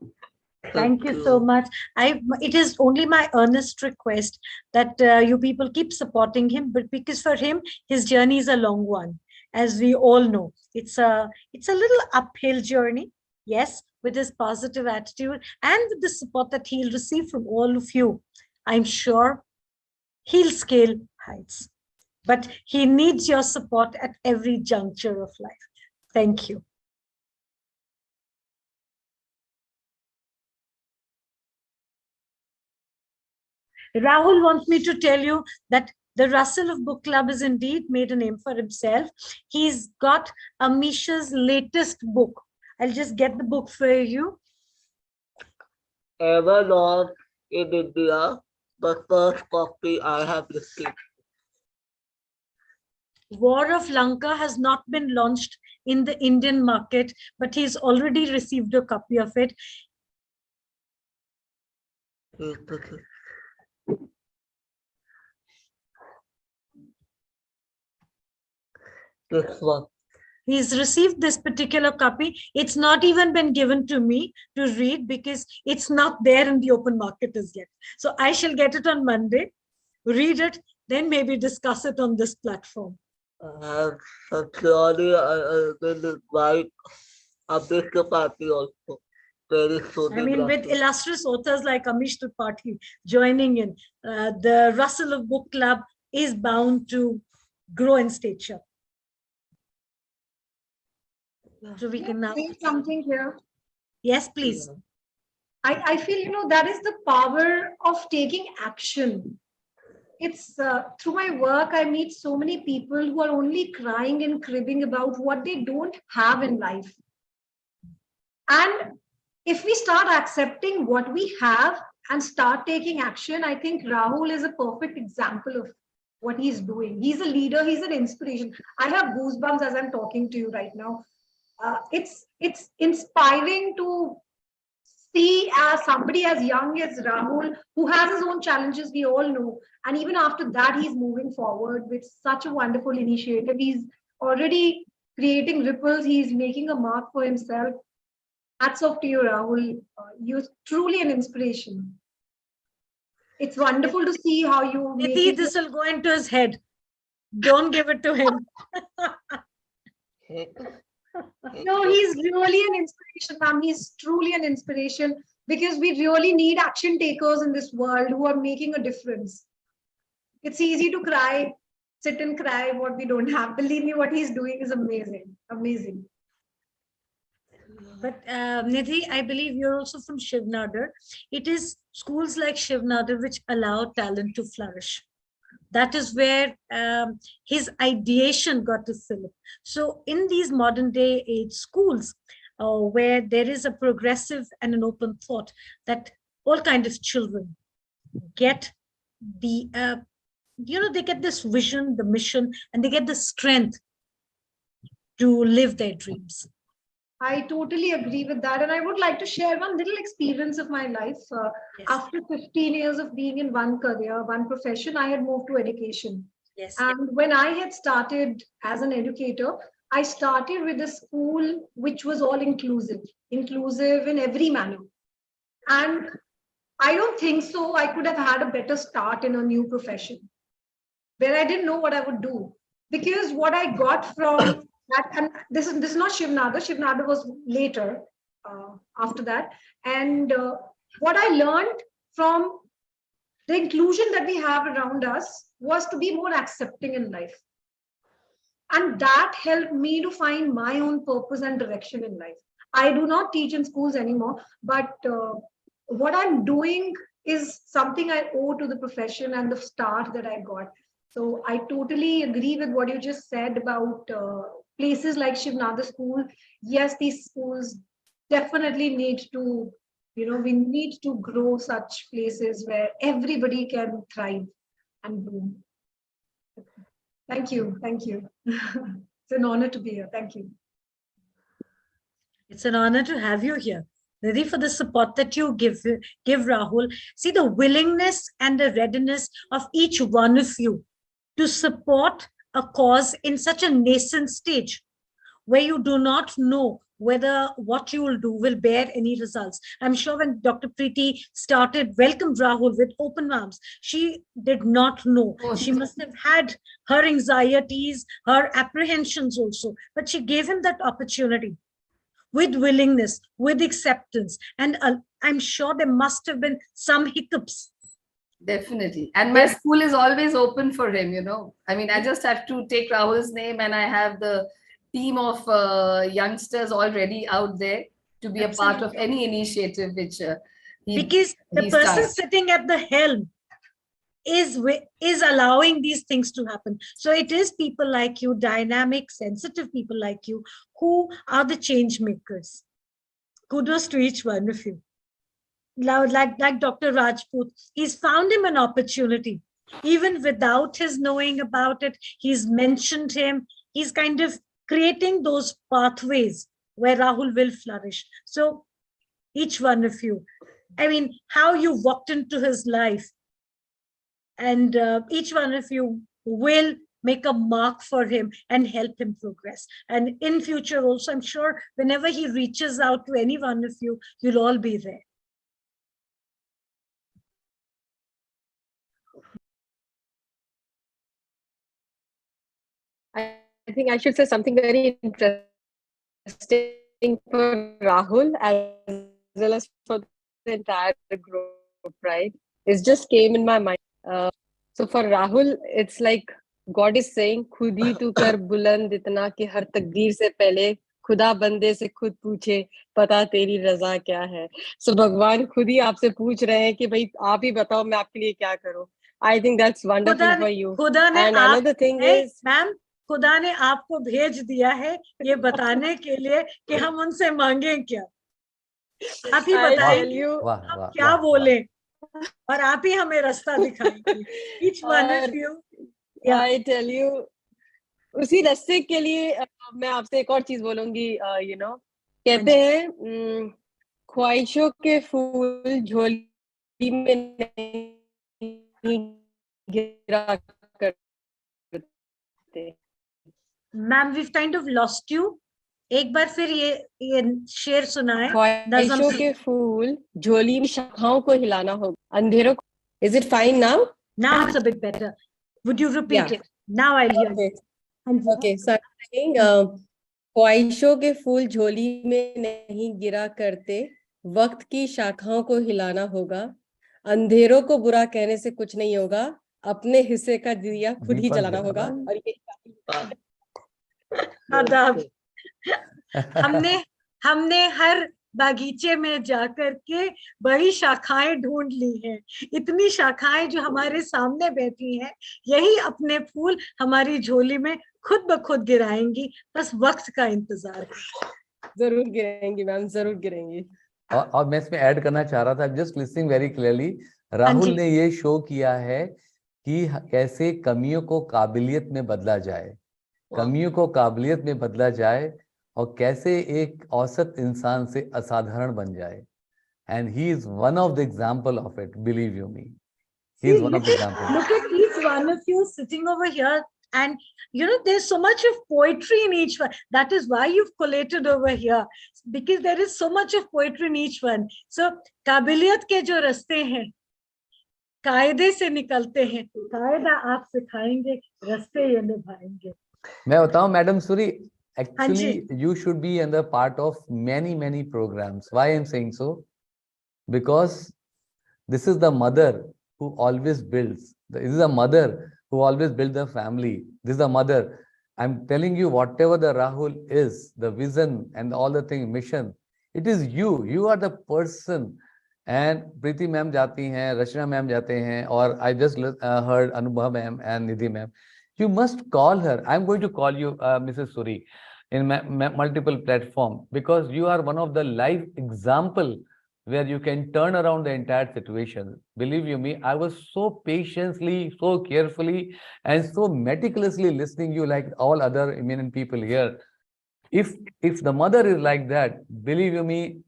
Thank you so much. It is only my earnest request that you people keep supporting him, but because for him, his journey is a long one. As we all know, it's a little uphill journey. Yes, with his positive attitude and with the support that he'll receive from all of you, I'm sure he'll scale heights. But he needs your support at every juncture of life. Thank you. Rahul wants me to tell you that the Russell of Book Club has indeed made a name for himself. He's got Amisha's latest book. I'll just get the book for you. Ever Lost in India, the first copy I have received. War of Lanka has not been launched in the Indian market, but he's already received a copy of it. This one. He's received this particular copy. It's not even been given to me to read because it's not there in the open market as yet. So I shall get it on Monday, read it, then maybe discuss it on this platform. Surely I will invite Amish Tripathi also very soon. I mean, with illustrious authors like Amish Tripathi joining in, the Russell of Book Club is bound to grow in stature. So we can now say something here. Yes, please. I feel, that is the power of taking action. It's through my work, I meet so many people who are only crying and cribbing about what they don't have in life. And if we start accepting what we have and start taking action, I think Rahul is a perfect example of what he's doing. He's a leader, he's an inspiration. I have goosebumps as I'm talking to you right now. It's inspiring to see somebody as young as Rahul, who has his own challenges, we all know. And even after that, he's moving forward with such a wonderful initiative. He's already creating ripples. He's making a mark for himself. Hats off to you, Rahul. You're truly an inspiration. It's wonderful to see how you Nidhi, this will go into his head. Don't give it to him. No, he's really an inspiration, ma'am. He's truly an inspiration because we really need action takers in this world who are making a difference. It's easy to cry, sit and cry what we don't have. Believe me, what he's doing is amazing. Amazing. But Nidhi, I believe you're also from Shiv Nadar. It is schools like Shiv Nadar which allow talent to flourish. That is where his ideation got to Philip. So in these modern day age schools, where there is a progressive and an open thought that all kinds of children get the they get this vision, the mission, and they get the strength to live their dreams. I totally agree with that. And I would like to share one little experience of my life. Yes. After 15 years of being in one career, one profession, I had moved to education. Yes. And when I had started as an educator, I started with a school which was all inclusive in every manner. And I don't think so I could have had a better start in a new profession where I didn't know what I would do. Because what I got from that, and this is not Shivnada. Shivnada was later after that. And what I learned from the inclusion that we have around us was to be more accepting in life. And that helped me to find my own purpose and direction in life. I do not teach in schools anymore, but what I'm doing is something I owe to the profession and the start that I got. So I totally agree with what you just said about places like Shivnada School. Yes, these schools definitely need to, we need to grow such places where everybody can thrive and bloom. Thank you. Thank you. It's an honor to be here. Thank you. It's an honor to have you here. Ready for the support that you give Rahul. See the willingness and the readiness of each one of you to support a cause in such a nascent stage where you do not know whether what you will do will bear any results. I'm sure when Dr. Preeti welcomed Rahul with open arms, she did not know. She must have had her anxieties, her apprehensions also, but she gave him that opportunity with willingness, with acceptance. And I'm sure there must have been some hiccups. Definitely. And my school is always open for him, I mean, I just have to take Rahul's name and I have the team of youngsters already out there to be a part of any initiative which because the person sitting at the helm is allowing these things to happen. So it is people like you, dynamic, sensitive people like you, who are the change makers. Kudos to each one of you. Like Dr. Rajput, he's found him an opportunity. Even without his knowing about it, he's mentioned him. He's kind of creating those pathways where Rahul will flourish. So each one of you, I mean, how you walked into his life, and each one of you will make a mark for him and help him progress. And in future also, I'm sure whenever he reaches out to any one of you, you'll all be there. I think I should say something very interesting for Rahul as well as for the entire group, right? It just came in my mind. So for Rahul, it's like God is saying, खुद ही तू कर बुलंद इतना कि हर तकदीर से पहले खुदा बंदे से खुद पूछे पता तेरी रजा क्या है. So भगवान खुद ही आपसे पूछ रहे हैं कि भाई आप ही बताओ मैं आपके लिए क्या करूं. I think that's wonderful for you. And another thing is, ma'am, खुदा ने आपको भेज दिया है ये बताने के लिए कि हम उनसे मांगे क्या. आप ही बताएंगे हम क्या बोले और आप ही हमें रास्ता दिखाएंगे. Each one of you. I tell you, उसी रास्ते के लिए मैं आपसे एक और चीज बोलूंगी. कहते हैं ख्वाहिशों के फूल झोली में नहीं गिरा करते. Ma'am, we've kind of lost you. एक बार फिर ये शेर सुनाए. ख्वाहिशों के फूल झोली में शाखाओं को हिलाना होगा, अंधेरों को. Is it fine now? Now it's a bit better. Would you repeat it? Now I'll hear it. Okay, so I'm saying ख्वाहिशों के फूल झोली में नहीं गिरा करते, वक्त की शाखाओं को हिलाना होगा, अंधेरों को बुरा कहने से कुछ नहीं होगा, अपने हिस्से का दिया खुद ही जलाना होगा. और ये आदाब. हमने हर बागीचे में जाकर के बड़ी शाखाएं ढूंढ ली हैं. इतनी शाखाएं जो हमारे सामने बैठी हैं, यही अपने फूल हमारी झोली में खुद ब खुद गिराएंगी. बस वक्त का इंतजार है. जरूर गिरेंगी मैम, जरूर गिरेंगी. और मैं इसमें ऐड करना चाह रहा था, just listening very clearly. Rahul ने ये शो किया है कि कैसे कमियों को काबिलियत में बदला जाए, कमियों को काबिलियत में बदला जाए और कैसे एक औसत इंसान से असाधारण बन जाए. And he is one of the example of it, believe you me. He is one of the examples. Look at each one of you sitting over here, and there's so much of poetry in each one. That is why you've collated over here, because there is so much of poetry in each one. So काबिलियत के जो रास्ते हैं कायदे से निकलते हैं, कायदा आप सिखाएंगे, रास्ते ये निभाएंगे. मैं बताऊं madam Suri, actually you should be in the part of many programs. Why I'm saying so? Because this is the mother who always builds. This is a mother who always builds the family. This is the mother. I'm telling you, whatever the Rahul is, the vision and all the thing, mission, it is you. You are the person. And Preeti ma'am jati hain, Rachna ma'am jate hain, or I just heard Anubha ma'am and Nidhi ma'am. You must call her. I'm going to call you Mrs. Suri in multiple platform, because you are one of the live example where you can turn around the entire situation. Believe you me, I was so patiently, so carefully, and so meticulously listening you like all other eminent people here. If the mother is like that, believe you me,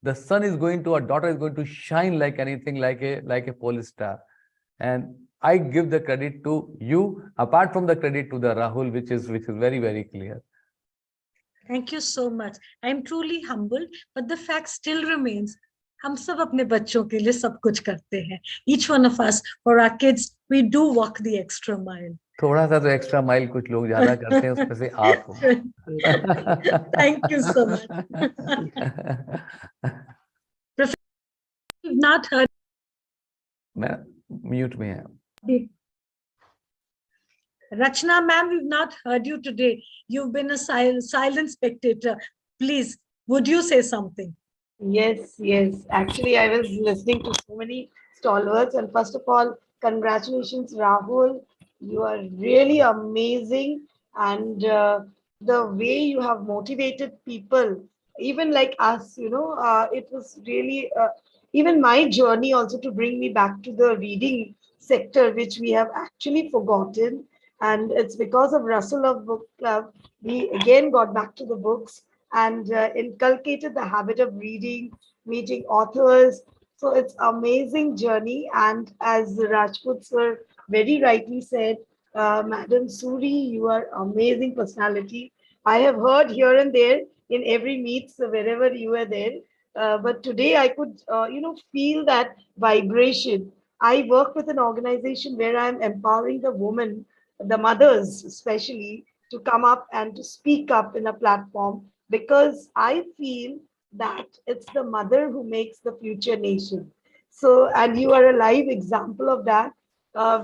the son is going to, or daughter is going to shine like anything, like a police star. And I give the credit to you, apart from the credit to the Rahul, which is very clear. Thank you so much. I am truly humbled, but the fact still remains. हम सब अपने बच्चों के लिए सब कुछ करते हैं. Each one of us, for our kids, we do walk the extra mile. थोड़ा सा तो एक्स्ट्रा माइल कुछ लोग ज्यादा करते हैं, उसमें से आप हो. Thank you so much. We've not heard. मैं म्यूट में है. Rachna ma'am, we've not heard you today. You've been a silent spectator. Please, would you say something? Yes. Actually, I was listening to so many stalwarts. And first of all, congratulations, Rahul. You are really amazing. And the way you have motivated people, even like us, it was really, even my journey also to bring me back to the reading sector, which we have actually forgotten. And it's because of Russell of Book Club, we again got back to the books and inculcated the habit of reading, meeting authors. So it's amazing journey. And as Rajput sir very rightly said, Madam Suri, you are amazing personality. I have heard here and there in every meet, so wherever you were there. But today I could, feel that vibration. I work with an organization where I'm empowering the women, the mothers especially, to come up and to speak up in a platform, because I feel that it's the mother who makes the future nation. So, and you are a live example of that.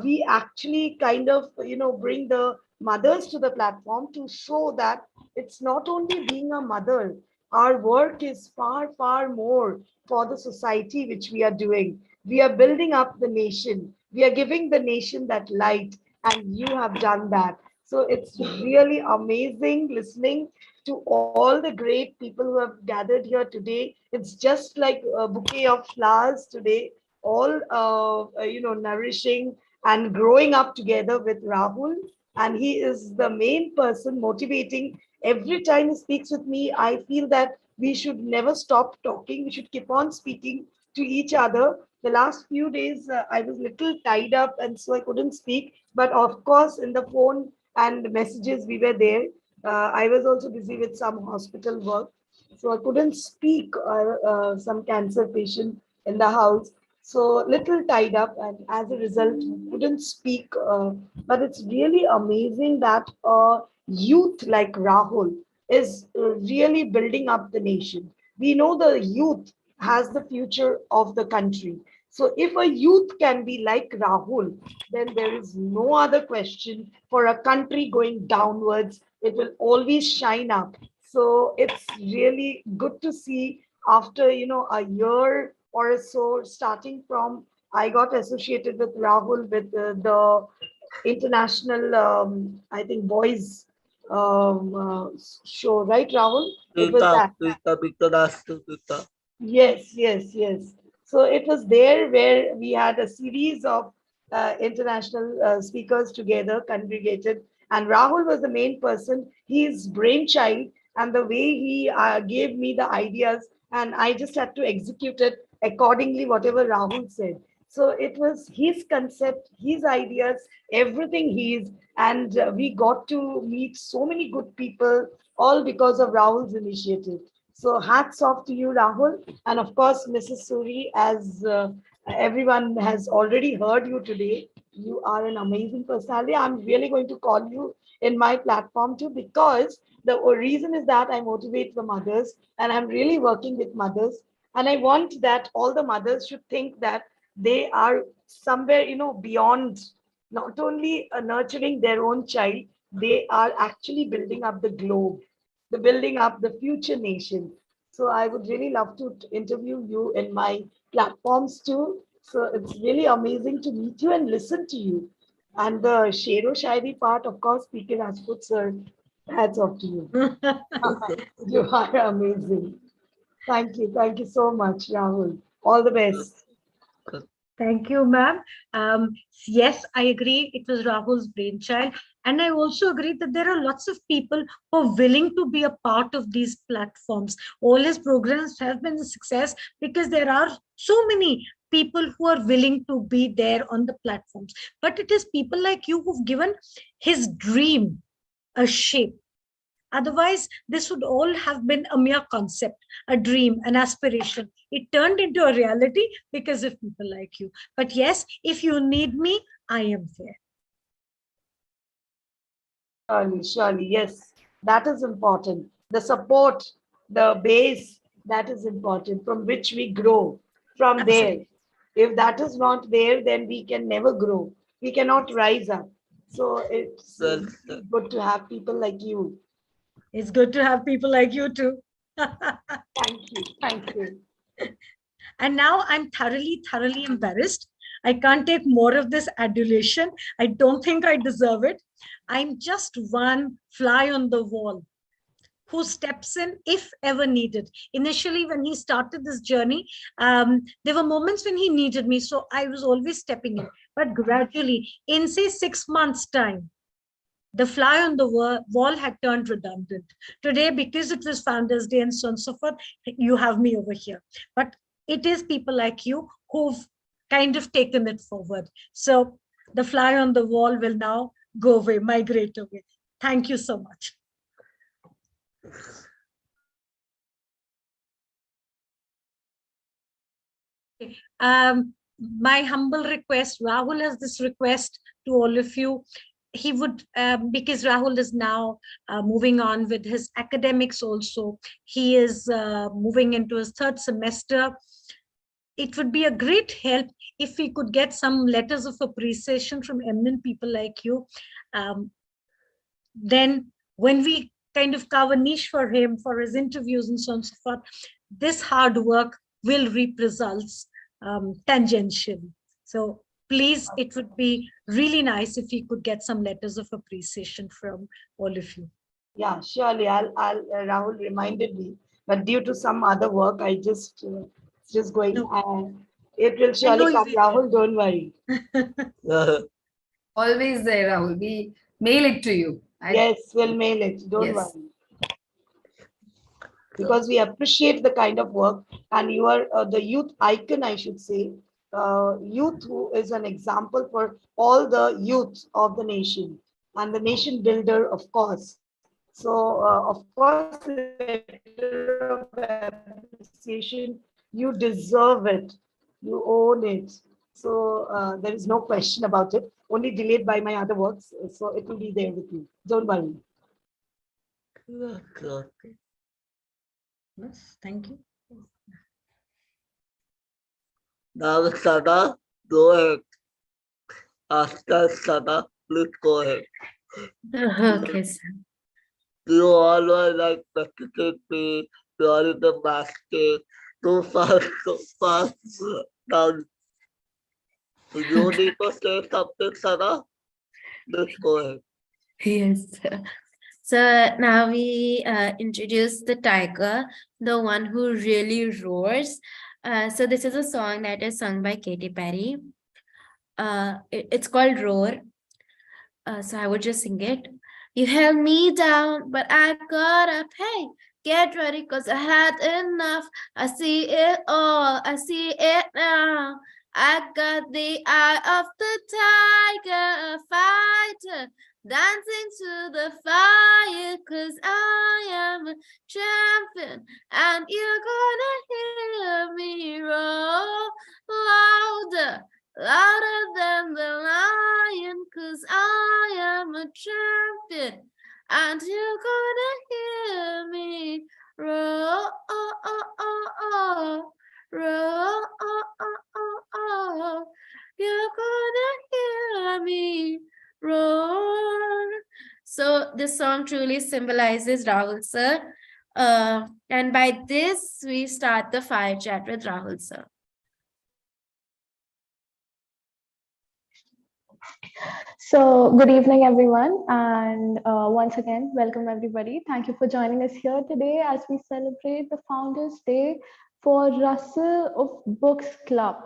We actually kind of, bring the mothers to the platform to show that it's not only being a mother, our work is far more for the society which we are doing. We are building up the nation. We are giving the nation that light, and you have done that. So it's really amazing listening to all the great people who have gathered here today. It's just like a bouquet of flowers today, all nourishing and growing up together with Rahul. And he is the main person motivating. Every time he speaks with me, I feel that we should never stop talking. We should keep on speaking to each other. The last few days, I was a little tied up, and so I couldn't speak. But of course, in the phone and messages, we were there. I was also busy with some hospital work, so I couldn't speak. Some cancer patient in the house, so little tied up, and as a result, couldn't speak. But it's really amazing that youth like Rahul is really building up the nation. We know the youth has the future of the country. So if a youth can be like Rahul, then there is no other question for a country going downwards. It will always shine up. So it's really good to see after, a year or so, starting from, I got associated with Rahul with the international, I think, boys show, right, Rahul? It was that. Yes. So it was there where we had a series of international speakers together, congregated. And Rahul was the main person, his brainchild, and the way he gave me the ideas, and I just had to execute it accordingly, whatever Rahul said. So it was his concept, his ideas, everything his, and we got to meet so many good people, all because of Rahul's initiative. So hats off to you, Rahul. And of course, Mrs. Suri, as everyone has already heard you today, you are an amazing personality. I'm really going to call you in my platform too, because the reason is that I motivate the mothers and I'm really working with mothers. And I want that all the mothers should think that they are somewhere, beyond not only nurturing their own child, they are actually building up the globe, the building up the future nation. So I would really love to interview you in my platforms too. So it's really amazing to meet you and listen to you. And the Shero Shairi part, of course, P.K. Rajput sir, hats off to you. You are amazing. Thank you. Thank you so much, Rahul. All the best. Thank you, ma'am. Yes, I agree. It was Rahul's brainchild. And I also agree that there are lots of people who are willing to be a part of these platforms. All his programs have been a success because there are so many people who are willing to be there on the platforms. But it is people like you who've given his dream a shape. Otherwise, this would all have been a mere concept, a dream, an aspiration. It turned into a reality because of people like you. But yes, if you need me, I am there. Surely, yes. That is important. The support, the base, that is important, from which we grow from there. If that is not there, then we can never grow. We cannot rise up. So it's good to have people like you. It's good to have people like you too. Thank you. Thank you. And now I'm thoroughly embarrassed. I can't take more of this adulation. I don't think I deserve it. I'm just one fly on the wall who steps in if ever needed. Initially, when he started this journey, there were moments when he needed me. So I was always stepping in. But gradually, in say 6 months' time, the fly on the wall had turned redundant. Today, because it was Founders Day and so on and so forth, you have me over here. But it is people like you who've kind of taken it forward. So the fly on the wall will now go away, migrate away. Thank you so much. My humble request, Rahul has this request to all of you. He would, because Rahul is now moving on with his academics also. He is moving into his 3rd semester. It would be a great help if we could get some letters of appreciation from eminent people like you. Then when we kind of carve a niche for him, for his interviews and so on and so forth, this hard work will reap results tangentially. So please, it would be really nice if we could get some letters of appreciation from all of you. Yeah, surely. Rahul reminded me, but due to some other work, I just going. It will surely come, Rahul. Don't worry. Always there, Rahul. We mail it to you. Yes, we'll mail it. Don't worry. Because we appreciate the kind of work, and you are the youth icon, I should say. Youth who is an example for all the youth of the nation and the nation builder, of course. So, of course, letter of appreciation, you deserve it. You own it. So there is no question about it. Only delayed by my other works. So it will be there with you. Don't worry. Yes, thank you. Now, Sada, go ahead. After Sada, please go ahead. Okay, sir. You always like practicing me, you are in the basket, so fast down. You need to say something, Sada? Let's go ahead. Yes. So now we introduce the tiger, the one who really roars. So this is a song that is sung by Katy Perry. It's called Roar. So I would just sing it. You held me down, but I got up. Hey, get ready, cause I had enough. I see it all. I see it now. I got the eye of the tiger, a fighter, dancing to the fire, cause I am a champion, and you're gonna hear me roar louder, louder than the lion, cause I am a champion, and you're gonna hear me roar, roar, you're gonna hear me roar. So this song truly symbolizes Rahul sir. And by this, we start the fire chat with Rahul sir. So, good evening, everyone. And once again, welcome everybody. Thank you for joining us here today as we celebrate the Founders Day for Russell of Books Club.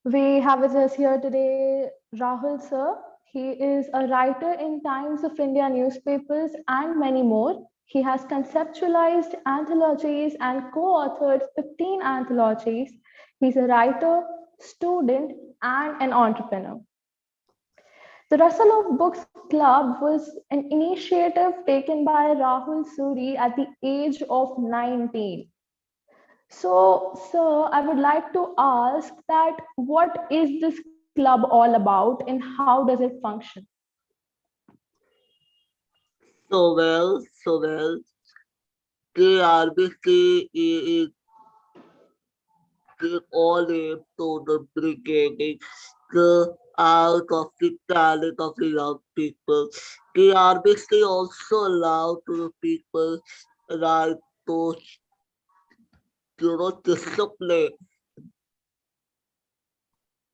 We have with us here today Rahul sir. He is a writer in Times of India newspapers and many more. He has conceptualized anthologies and co-authored 15 anthologies. He's a writer, student, and an entrepreneur. The Russell of Books Club was an initiative taken by Rahul Suri at the age of 19. So, sir, I would like to ask that what is this club all about and how does it function? So well. KRBC is all aim to the beginning, the out of the talent of the young people. KRBC also allow to the people right to discipline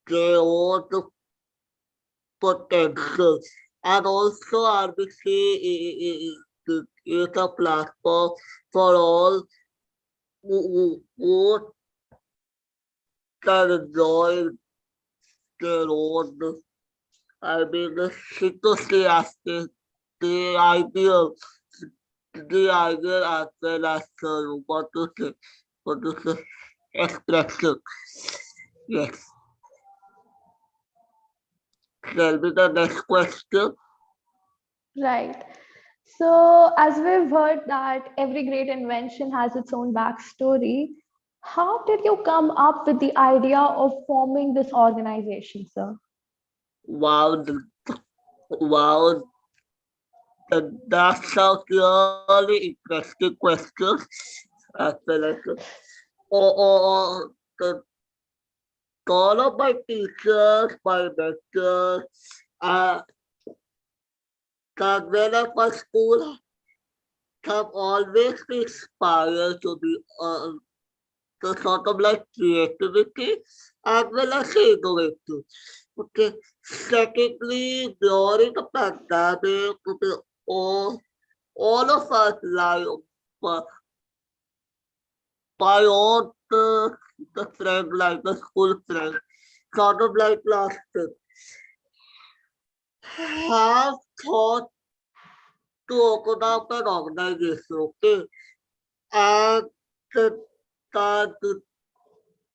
their own potential. And also RBC is a platform for all who can enjoy their own, enthusiastic, the ideal as well as what to say, expression. Yes. Shall be the next question. Right. So, as we've heard that every great invention has its own backstory, how did you come up with the idea of forming this organization, sir? Wow, that's a really interesting question. I feel like all of my teachers, my mentors, when I was school, have always been inspired to be the sort of like creativity as well as innovative. Okay. Secondly, during the pandemic, okay, all of us rely on my own the friend, like the school friend, sort of like last year, have thought to open up an organization, okay, and start to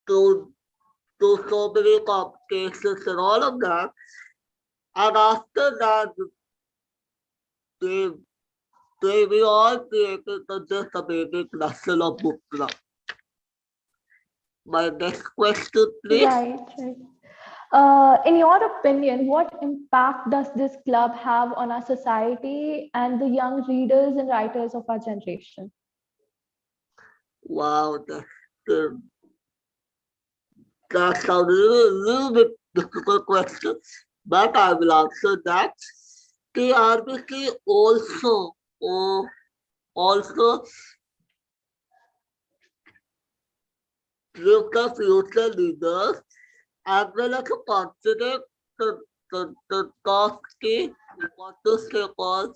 do so many competitions and all of that. And after that, we all created this amazing Russell of Book Club. My next question, please. Right. In your opinion, what impact does this club have on our society and the young readers and writers of our generation? Wow, that's a little bit difficult question, but I will answer that. KRBC also give the future leaders as well as a confident the task what to say called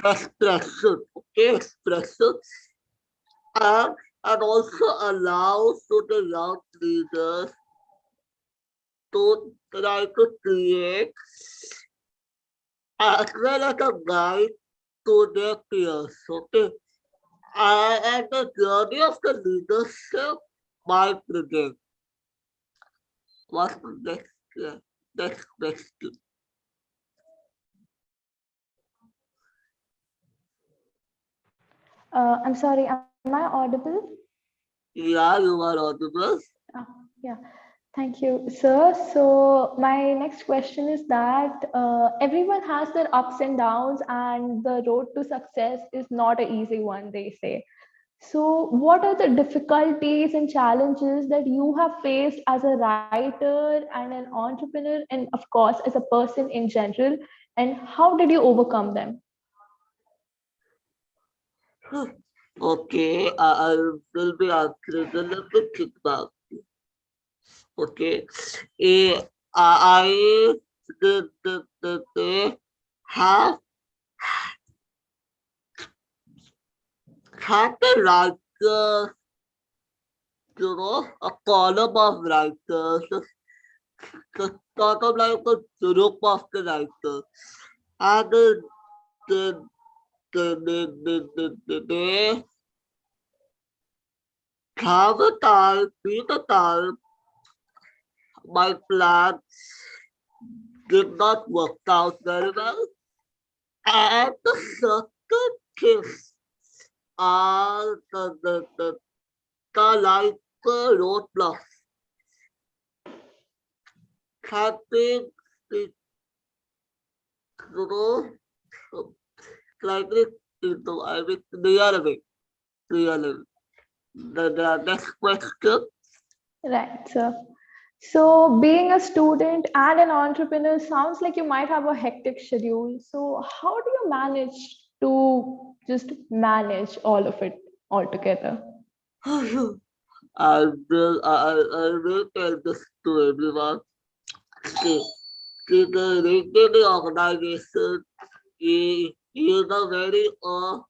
expression, okay, expression, and also allows to the young leaders to try to create as well as a guide to their peers. Okay. And the journey of the leadership might begin. What's the next question? I'm sorry, am I audible? Yeah, you are audible. Yeah, thank you, sir. So my next question is that everyone has their ups and downs, and the road to success is not an easy one, they say. So what are the difficulties and challenges that you have faced as a writer and an entrepreneur, and of course, as a person in general, and how did you overcome them? Okay, I will be answering a little bit think about it. Okay. I they have the writers, a column of writers, sort of like a group of the writers. And they have a time, be the time, my plan did not work out very well. And the certain things are the like roadblocks. Having the slightly into I mean clearly. The next question. Right, sir. So being a student and an entrepreneur sounds like you might have a hectic schedule. So how do you manage to just manage all of it altogether? I will tell this to everyone. See, the regional organization is a very on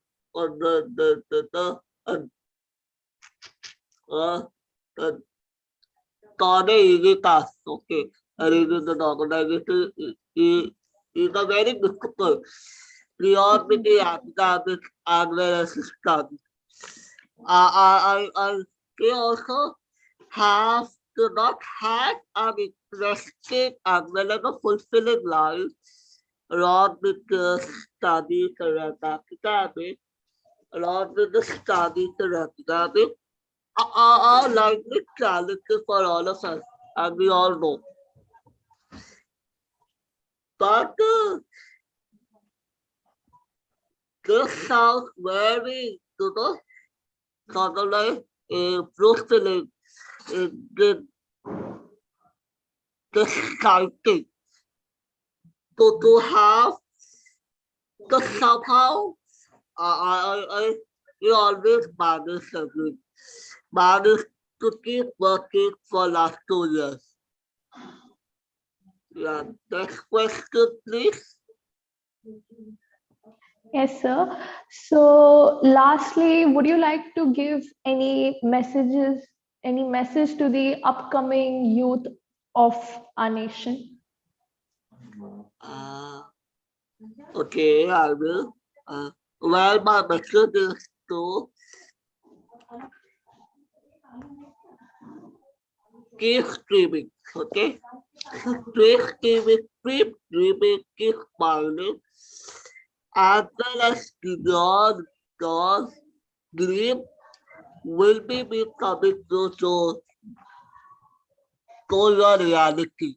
not an easy task. Okay, a regional organization is a very difficult. Beyond with the academic and well as study. They also have to not have an interesting and well as a fulfilling life along with the studies around academic, along with the studies around academic are likely challenges for all of us, and we all know. But this sounds very, sort of like fulfilling, the exciting to have to somehow we always manage to keep working for last 2 years. Yeah, next question, please. Yes, sir. So lastly, would you like to give any message to the upcoming youth of our nation? Okay, I will. Well, my message is to keep streaming, okay? Keep streaming, keep dreaming, keep smiling. As well as your dream will be becoming to your reality.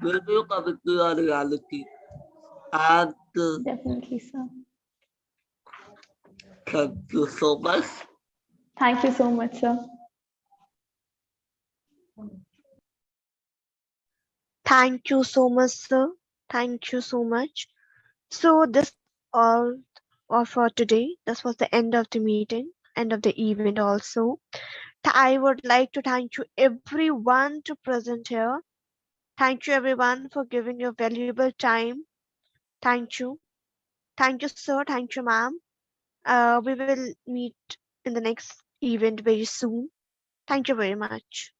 Will be coming to your reality. And definitely, sir. Thank you so much. Thank you so much, sir. Thank you so much, sir. Thank you so much. So this all for today. This was the end of the meeting, end of the event also. I would like to thank you everyone to present here. Thank you everyone for giving your valuable time. Thank you. Thank you, sir. Thank you, ma'am. We will meet in the next event very soon. Thank you very much.